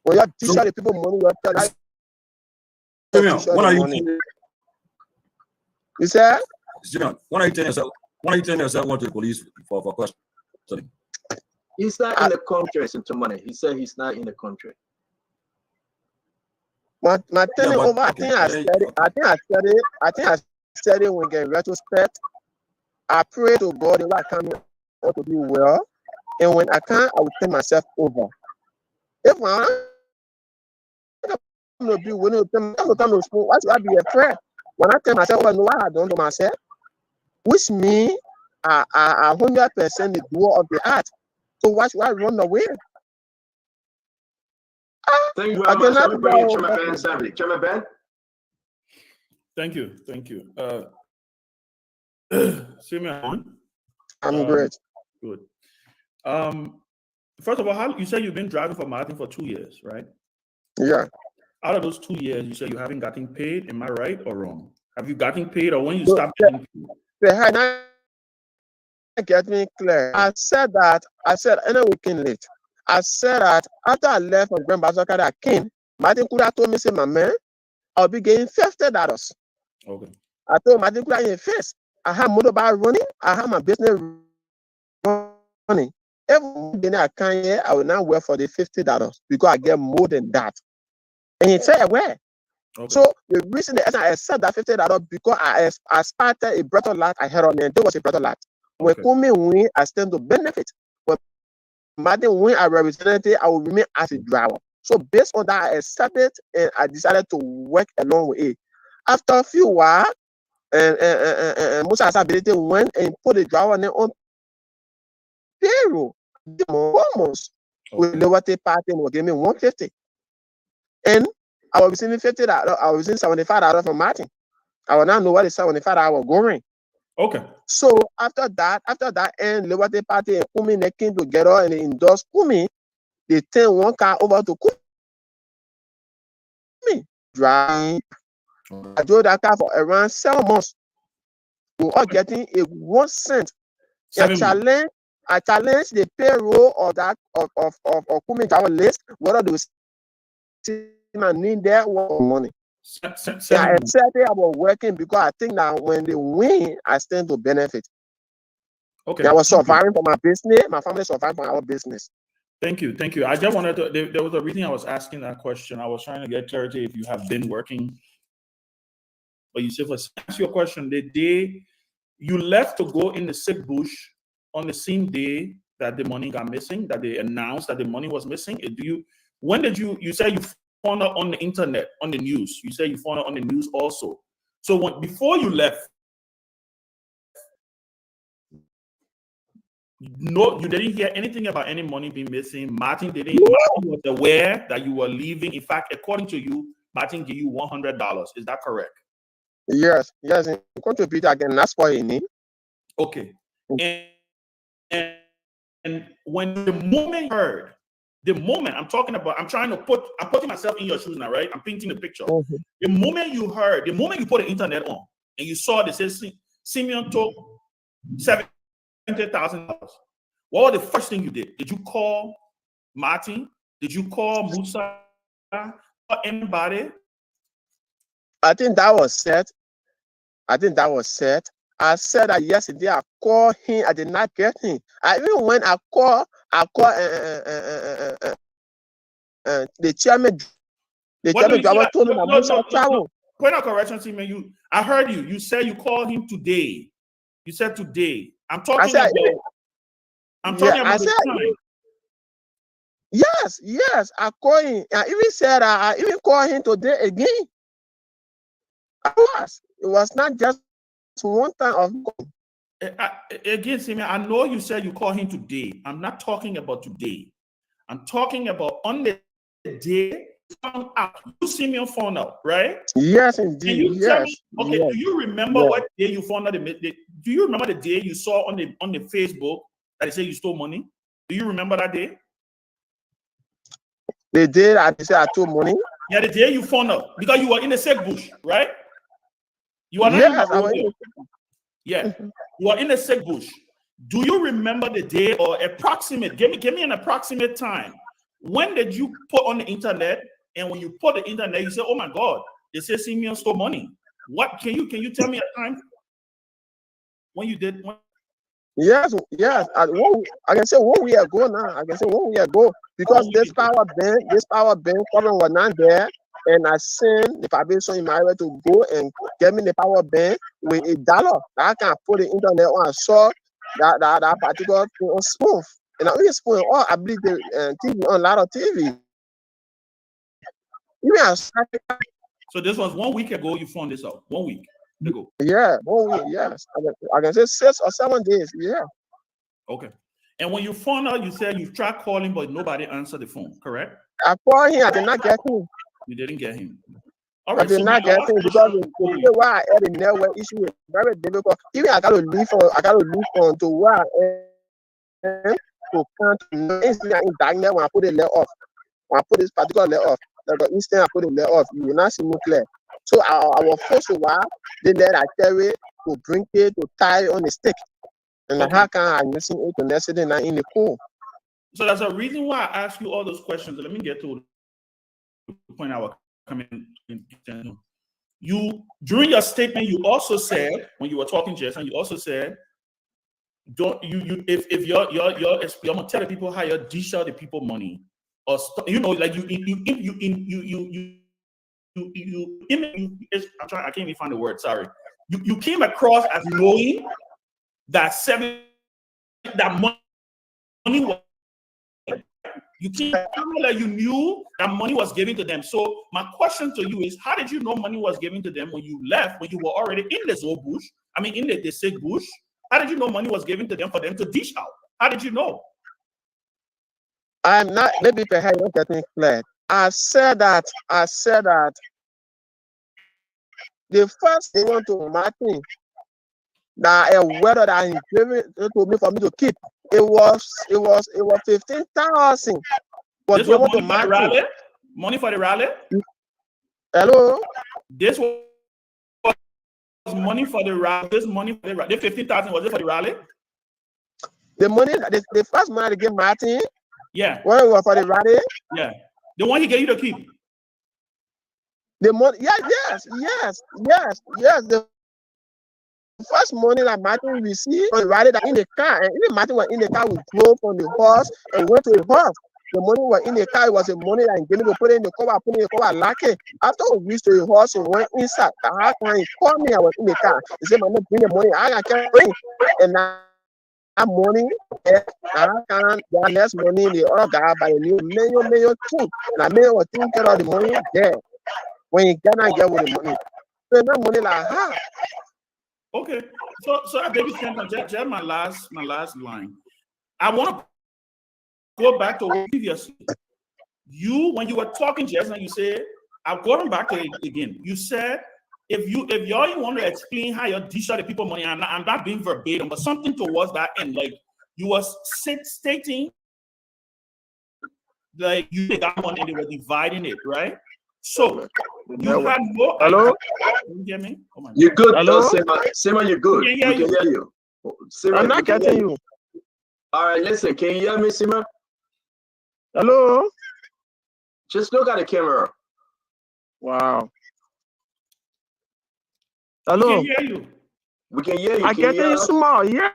When you teach the people money, you tell that. What are you? You say? When are you telling yourself? When are you telling yourself going to the police for questioning? He's not in the country, Mr. Money. He said he's not in the country. My telling over, I think I said it when in retrospect. I pray to God that I come out to do well. And when I can't, I will take myself over. If I'm going to be willing to tell me, why should I be afraid? When I tell myself, I know what I done to myself, which means I 100% the doer of the act. So why should I run away? Thank you very much. Let me bring in Chairman Ben Assembly. Chairman Ben? Thank you. Simeon? I'm great. Good. First of all, you say you've been driving for Martin for 2 years, right? Yeah. Out of those 2 years, you say you haven't gotten paid. Am I right or wrong? Have you gotten paid, or when you stopped getting paid? They had not get me clear. I said any weekend late. I said that after I left from Grand Bazooka, I came. Martin Kula told me, say, my man, I'll be getting $50. Okay. I told Martin Kula in the face, I have motorbike running, I have my business running. Every day I can here, I will not work for the $50 because I get more than that. And he said, where? Okay. So the reason I accept that $50 because I started a better lot I had on there. There was a better lot. When Okay. Kumi win, I stand to benefit. When Martin win, I represented, I will remain as a driver. So based on that, I accepted and I decided to work along with it. After a few while, and Musa ability went and put the driver name on payroll. Almost with Liberty Party will give me 150. And I was receiving $50. I was receiving $75 from Martin. I will not know what the $75 was going. Okay. So after that, and Liberty Party and Kumi they came together and they endorsed Kumi, they turned one car over to Kumi. Drive. I drove that car for around 7 months. We were all getting a 1 cent. I challenge the payroll of that of Kumi driver list, whether they will see my name there or money. I accepted I was working because I think that when they win, I stand to benefit. Okay. I was surviving for my business, my family survived for our business. Thank you. Thank you. I just wanted to, there was a reason I was asking that question. I was trying to get clarity if you have been working. But you said, let's ask your question. The day you left to go in the sick bush on the same day that the money got missing, that they announced that the money was missing, when did you said you found out on the internet, on the news? You said you found out on the news also. So before you left, no, you didn't hear anything about any money being missing. Martin was aware that you were leaving. In fact, according to you, Martin gave you $100. Is that correct? Yes. And contribute again. That's what he need. Okay. And when the moment you heard, I'm putting myself in your shoes now, right? I'm painting the picture. Mm-hmm. The moment you put the internet on and you saw the says Simeon took $70,000. What was the first thing you did? Did you call Martin? Did you call Musa or anybody? I think that was set. I said that yesterday I called him. I did not get him. Even when I called the chairman. The chairman driver told me that Musa travel. Point of correction, Simeon. I heard you. You said you called him today. You said today. I'm talking about the time. Yes. I called him. I even said I even called him today again. It was not just one time of again, Simeon, I know you said you called him today. I'm not talking about today. I'm talking about on the day you found out. You Simeon found out, right? Yes, indeed. Can you tell me? Okay, yes. Do you remember what day you found out? Do you remember the day you saw on the Facebook that they say you stole money? Do you remember that day? The day I said I stole money? Yeah, the day you found out because you were in the sack bush, right? You are not yes, yeah, you are in the sack bush. Do you remember the day or approximate? Give me an approximate time. When did you put on the internet? And when you put the internet, you say, "Oh my God, they say Simeon stole money." What can you tell me a time when you did? Yes. I can say 1 year ago now. Because this power bank problem was not there, and I sent the foundation in my way to go and get me the power bank with $1 that I can put the internet on. I saw that particular thing on smooth, and I only spoon all. I believe the TV on a lot of TV. So this was 1 week ago. You found this out 1 week ago. Yeah, 1 week. Yes, I can say 6 or 7 days. Yeah. Okay. And when you found out, you said you tried calling, but nobody answered the phone. Correct? I called him. I did not get him. You didn't get him. All right. I did not get him because the why I had a network issue is very difficult. Even I got to leave on to where I am to come to in darkness when I put the layer off. When I put this particular layer off, the instant I put the layer off, you will not see me clear. So I was forced to while then let I carry it to bring it to tie it on the stick. And how can I using it to nest it in the cool? So that's a reason why I ask you all those questions. Let me get to the point I was coming in. You during your statement, you also said when you were talking, Jason, you also said, "Don't if you're gonna tell the people how you dish out the people money or like you I can't even find the word. Sorry. You came across as knowing that money was. You came like you knew that money was given to them. So my question to you is, how did you know money was given to them when you left, when you were already in this old bush? I mean, in the sick bush. How did you know money was given to them for them to dish out? How did you know? I'm not, maybe perhaps not getting clear. I said that the first they want to Martin, that a weather that he gave it to me for me to keep, it was 15,000. But This they was want money to for the Martin. rally? Money for the rally? Hello? This was money for the rally. This money for the rally. The 15,000 was it for the rally? The money, the first money they gave Martin, Yeah. when it was for the rally, Yeah. The one he gave you to keep. the money, yes. The first money that Martin received was rally that in the car, and even Martin was in the car, we drove from the horse and went to the horse. The money was in the car, it was the money that he gave me to put in the cover, lock it. After we reached the horse and went inside, how can he called me? I was in the car. He said, "Man, bring the money." I can't bring. And now that money, I can't get less money in the other guy by a million two. And I million was taking care of the money there. When you cannot get with the money. So that money like how? Okay. So David Kenton, just my last line. I want to go back to what previously. When you were talking just now, you said, I'm going back to it again. You said if y'all want to explain how you dish out the people money, I'm not being verbatim, but something towards that end, like you was stating like you got money and they were dividing it, right? So you had no. Hello? Can you hear me? Oh my God. You're good. Hello? Sima, you're good. We We can can hear hear you. Sima, I'm we not can hear getting you. All right, listen. Can you hear me, Sima? Hello? Just look at the camera. Wow. We Hello? can hear you. We can hear you. I Can you getting hear you us? small, yes.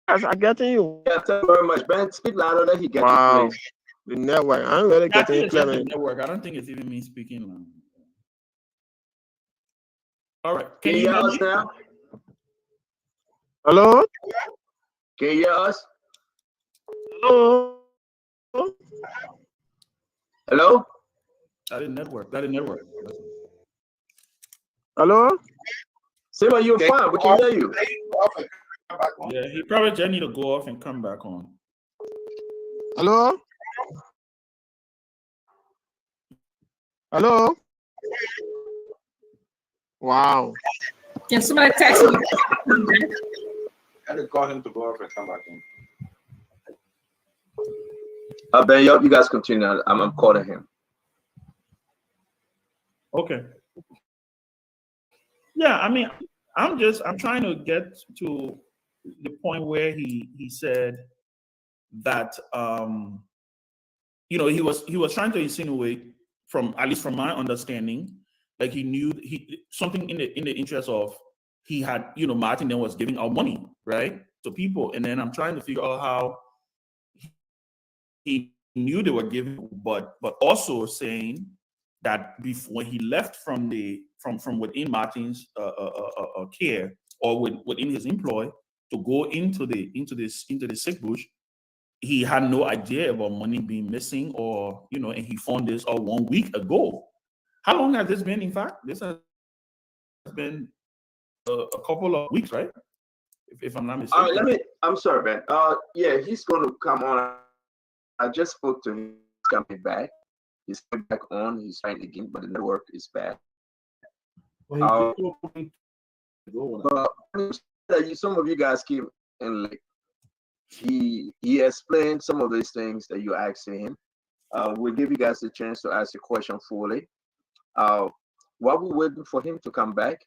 I getting you. Yeah, thank you very much, Ben. Speak louder that he gets Wow. you, please. The network. I'm really I getting think it it's just clear. the network. I don't think it's even me speaking loud. All right. Can you hear us now? Hello? Can you hear us? Hello? Hello? That is network. Hello? Sima, you're fine. We can hear you. Yeah, he probably just need to go off and come back on. Hello? Hello? Wow. Can somebody text me? I just call him to go off and come back in. Ben, you guys continue. I'm calling him. Okay. Yeah, I mean, I'm trying to get to the point where he said that he was trying to insinuate, from at least from my understanding, like he knew something in the interest of he had, Martin then was giving out money, right, to people. And then I'm trying to figure out how he knew they were giving, but also saying that before, when he left from within Martin's care, or within his employ, to go into the sick bush, he had no idea about money being missing, or and he found this 1 week ago. How long has this been? In fact, this has been a couple of weeks, right? If I'm not mistaken. All right, I'm sorry, Ben. Yeah, he's going to come on. I just spoke to him. He's coming back. He's coming back on. He's trying again, but the network is bad. But some of you guys keep, and like he explained some of these things that you're asking him. We'll give you guys a chance to ask your question fully. While we're waiting for him to come back,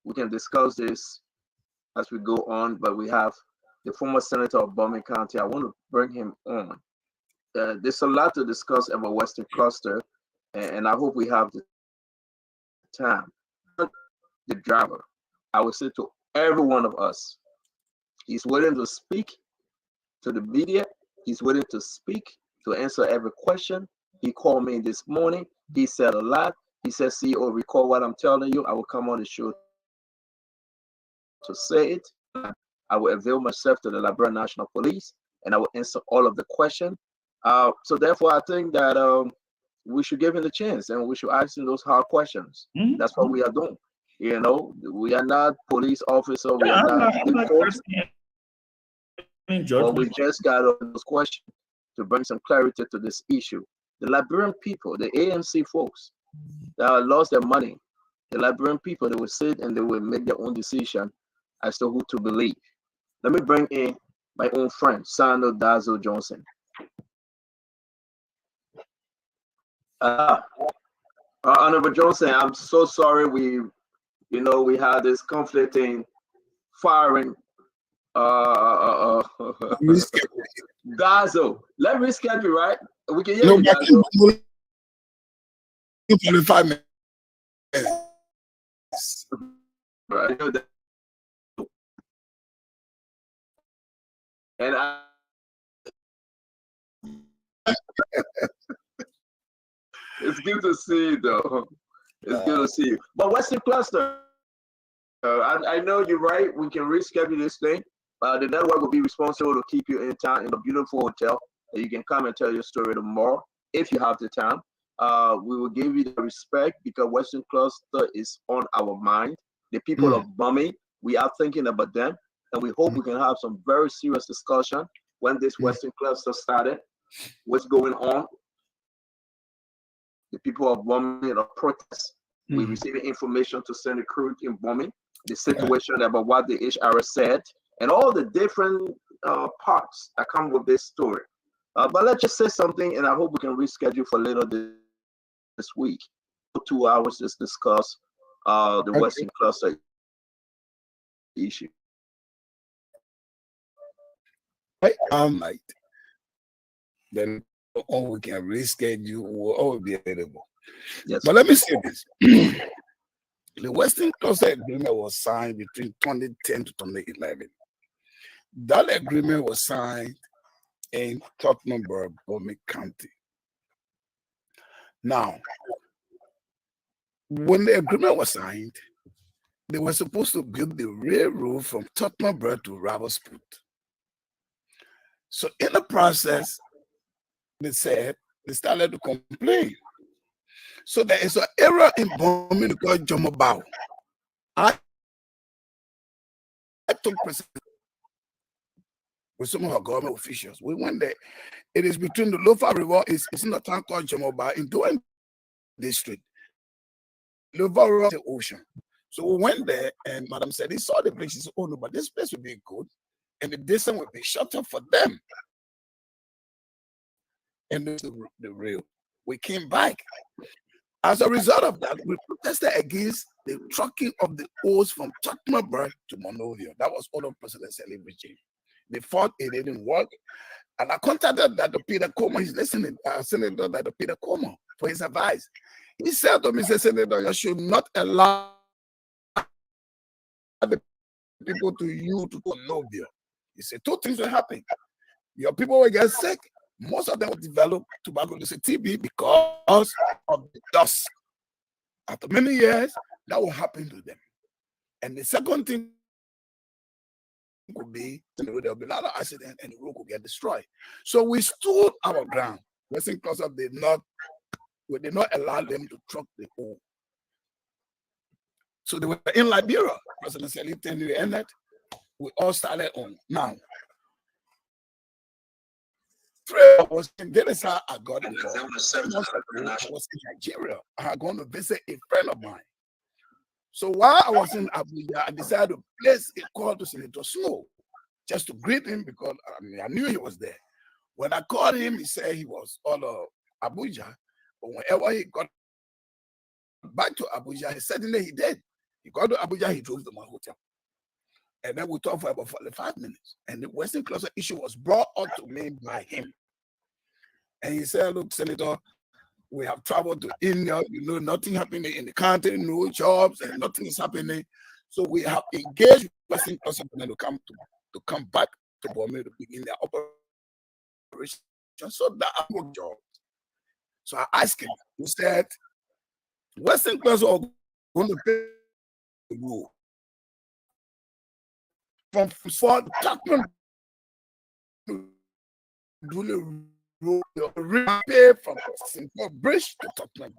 we can discuss this as we go on. But we have the former senator of Bowman County. I want to bring him on. There's a lot to discuss about Western Cluster, and I hope we have the time. The driver, I would say to every one of us, he's willing to speak to the media. He's willing to speak, to answer every question. He called me this morning. He said a lot. He said, CEO, recall what I'm telling you. I will come on the show to say it. I will avail myself to the Liberia National Police, and I will answer all of the questions. So therefore, I think that we should give him the chance, and we should ask him those hard questions. Mhm. That's what we are doing. You know, we are not police officer. We Yeah, are not I'm not folks, casting any but judgment. we just got on those questions to bring some clarity to this issue. The Liberian people, the ANC folks that lost their money, the Liberian people, they will sit and they will make their own decision as to who to believe. Let me bring in my own friend, Sando Dazo Johnson. Honorable Johnson, I'm so sorry we had this conflicting firing. Dazo, let me reschedule, right? We can hear No, you, but Dazo. 45 minutes. Right. And it's good to see you, though. It's good to see you. But Western Cluster, I know you're right. We can reschedule this thing. The network will be responsible to keep you in town in a beautiful hotel. You can come and tell your story tomorrow if you have the time. We will give you the respect because Western Cluster is on our mind. The people of Bami, we are thinking about them, and we hope we can have some very serious discussion when this Western Cluster started. What's going on? The people of Bami are protest. We received information to send a crew in Bami, the situation about what the HRS said, and all the different parts that come with this story. But let's just say something, and I hope we can reschedule for later this week. 2 hours to discuss the Western Cluster issue. Night. Then all we can reschedule will all be available. Yes. But let me say this. The Western Cluster Agreement was signed between 2010 to 2011. That agreement was signed in Tottenham-Borough, Bowman County. Now, when the agreement was signed, they were supposed to build the railroad from Tottenham-Borough to Ravenswood. So in the process, they started to complain. So there is an area in Bowman called Jomobao. I took precedence with some of our government officials. We went there. It is between the Lofa River, it's in a town called Jomobao in Doan District. Lofa River is the ocean. So we went there, and Madam said, he saw the place. He said, oh no, but this place would be good, and the distance would be shorter for them. And the rail. We came back. As a result of that, we protested against the trucking of the ores from Tottenham to Monrovia. That was all of President Saleh regime. They fought, it didn't work. And I contacted Dr. Peter Como, he's listening, Senator Dr. Peter Como, for his advice. He said to me, Senator, you should not allow the people to you to Monrovia. He said, two things will happen. Your people will get sick. Most of them will develop tuberculosis TB because of the dust. After many years, that will happen to them. And the second thing could be there will be another accident and the road could get destroyed. So we stood our ground. Western Cluster did not allow them to truck the ore. So they were in Liberia. President Saleh tenure ended. We all started on now. Was in Delisa, I got it. I was in Nigeria. I had gone to visit a friend of mine. So while I was in Abuja, I decided to place a call to Senator Snow just to greet him because I knew he was there. When I called him, he said he was all of Abuja. But whenever he got back to Abuja, suddenly he did. He got to Abuja, he drove to my hotel. And then we talked for about 45 minutes. And the Western Cluster issue was brought up to me by him. And he said, look, Senator, we have traveled to India, nothing happening in the country, no jobs, and nothing is happening. So we have engaged Western Cluster to come back to Bowman to begin their operation. So that I'm job. So I asked him, he said, Western class are going to pay the rule. From Fort Chapman to do the pay from Simcoe Bridge to Tottenham.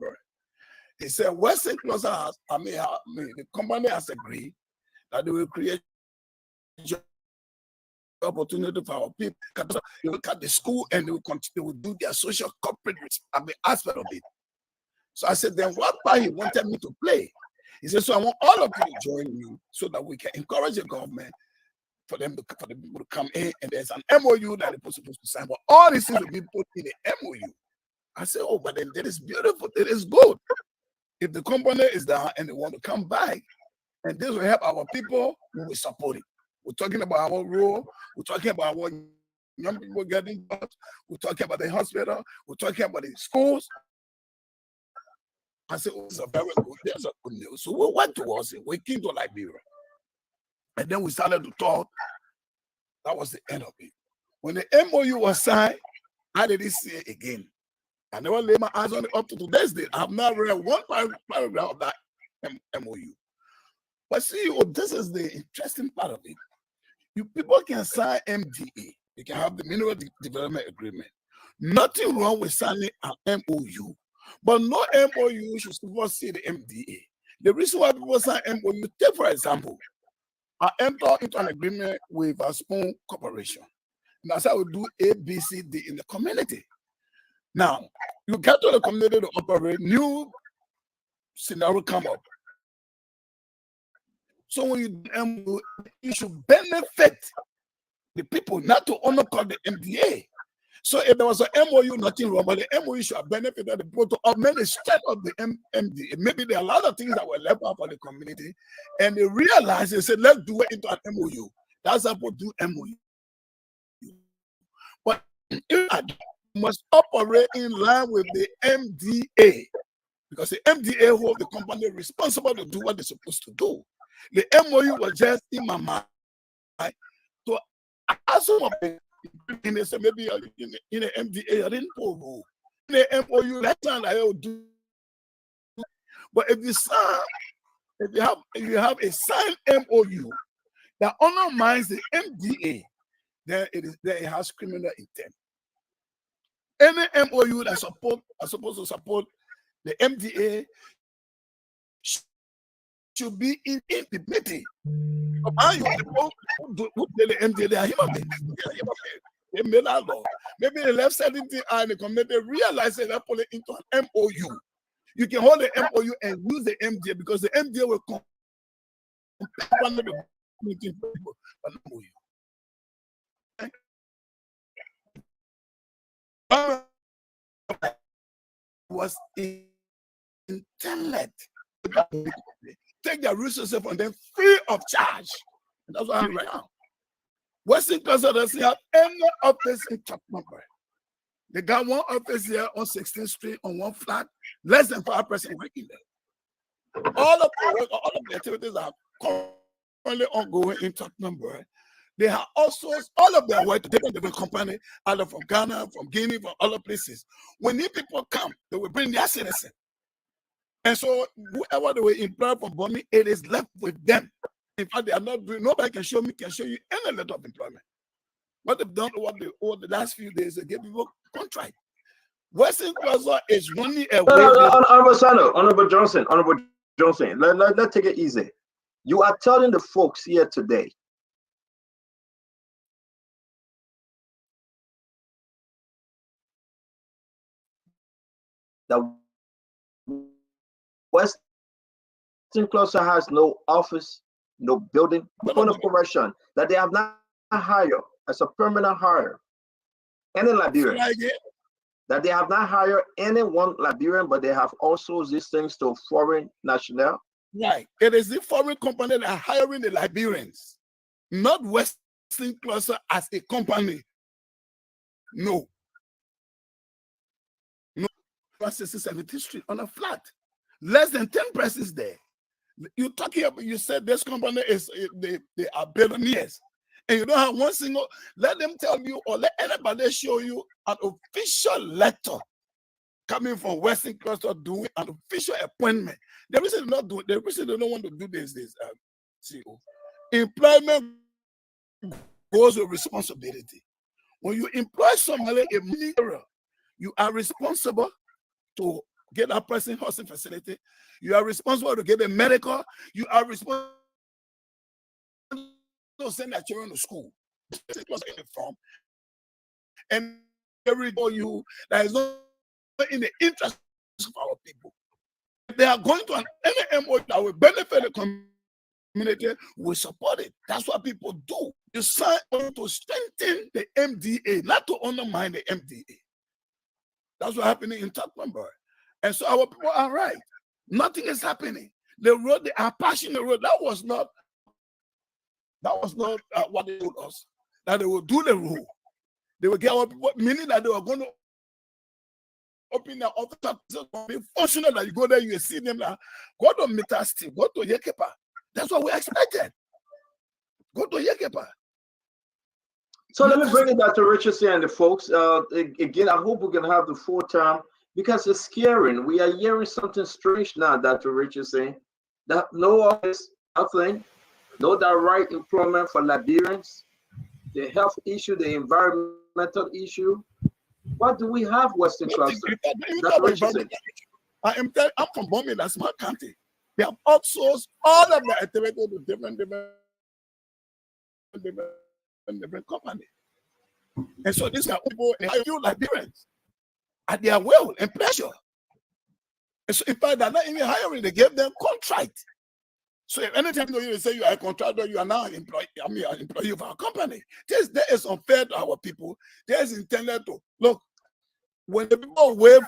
He said Western Closer has, the company has agreed that they will create opportunity for our people. They will cut the school and they will continue, they will do their social corporate aspect of it. So I said, then what part he wanted me to play? He said, so I want all of you to join me so that we can encourage the government for the people to come in, and there's an MOU that they're supposed to sign. But all these things will be put in the MOU. I said, oh, but then that is beautiful. It is good. If the company is down and they want to come back, and this will help our people, we will support it. We're talking about our role. We're talking about our young people getting jobs. We're talking about the hospital. We're talking about the schools. I said, oh, it's a very good. There's a good news. So we went towards it. We came to Liberia. And then we started to talk. That was the end of it. When the MOU was signed, I didn't see it again. I never laid my eyes on it up to today's day. I have not read one paragraph of that MOU. But see, this is the interesting part of it. You people can sign MDA. You can have the Mineral Development Agreement. Nothing wrong with signing an MOU. But no MOU should supersede the MDA. The reason why people sign MOU, take for example, I entered into an agreement with a Spoon Corporation. And that's how we do A, B, C, D in the community. Now, you get to the community to operate, new scenario come up. So when you do MOU, you should benefit the people, not to honor call the MDA. So if there was an MOU, nothing wrong, but the MOU should have benefited the people to augment the strength of the MDA. Maybe there are a lot of things that were left out for the community, and they realized, they said, let's do it into an MOU. That's how people do MOU. But you must operate in line with the MDA, because the MDA holds the company responsible to do what they're supposed to do. The MOU was just in my mind. So as some of the in the maybe in the MDA, I didn't know. In the MOU, that time I will do. But if you have a signed MOU that undermines the MDA, then it has criminal intent. Any MOU that are supposed to support the MDA should be in integrity. Who tell the MDA they are human beings? They made that law. Maybe the left side and the community realize that they're pulling into an MOU. You can hold the MOU and use the MDA because the MDA will come. Was intended to take their resources from them free of charge. And that's what I'm right now. Western Council doesn't have any office in Chapman. They got one office here on 16th Street on one flat, less than 5% working there. All of the activities are currently ongoing in Chapman. They have also all of their work to different company, either from Ghana, from Guinea, from other places. When these people come, they will bring their citizens. And so whoever they will employ from Bonnie, it is left with them. In fact, they are not doing, nobody can show you any letter of employment. What they've done over the last few days, they give people contract. Western Plaza is running away. Honorable Johnson, let's take it easy. You are telling the folks here today that Western Plaza has no office, no building, point of correction, that they have not hired as a permanent hire any Liberian. That they have not hired any one Liberian, but they have also these things to foreign national. Right. It is the foreign company that are hiring the Liberians, not Western Plaza as a company. No. 17th Street on a flat. Less than 10 presses there. You're talking about, you said this company is, they are billionaires. And you don't have one single, let them tell you or let anybody show you an official letter coming from Western Cluster doing an official appointment. The reason they don't want to do this CEO. Employment goes with responsibility. When you employ somebody in many areas, you are responsible to get that person housing facility. You are responsible to get a medical. You are responsible to send their children to school. And every day you that is not in the interest of our people. They are going to an MOU that will benefit the community, we support it. That's what people do. You sign on to strengthen the MDA, not to undermine the MDA. That's what happening in Tuckmanburg. And so our people are right. Nothing is happening. The road, they are passing the road. That was not what they told us. That they will do the road. They will get our people, meaning that they were going to open their office. Be fortunate that you go there, you see them now. Go to Metasti, go to Yekepa. That's what we expected. Go to Yekepa. So let me bring it back to Richardson and the folks. Again, I hope we can have the full time because it's scaring. We are hearing something strange now, Dr. Richardson. That no office, nothing, no direct employment for Liberians, the health issue, the environmental issue. What do we have, Western Cluster? Dr. Richardson. I'm from Bombay, that's my county. They have outsourced all of the activity to different companies. And so these are people, they hire you Liberians at their will and pleasure. And so in fact, they're not even hiring, they give them contract. So if anytime you say you are a contractor, you are now an employee, an employee of our company. That is unfair to our people. That is intended to, look, when the people wave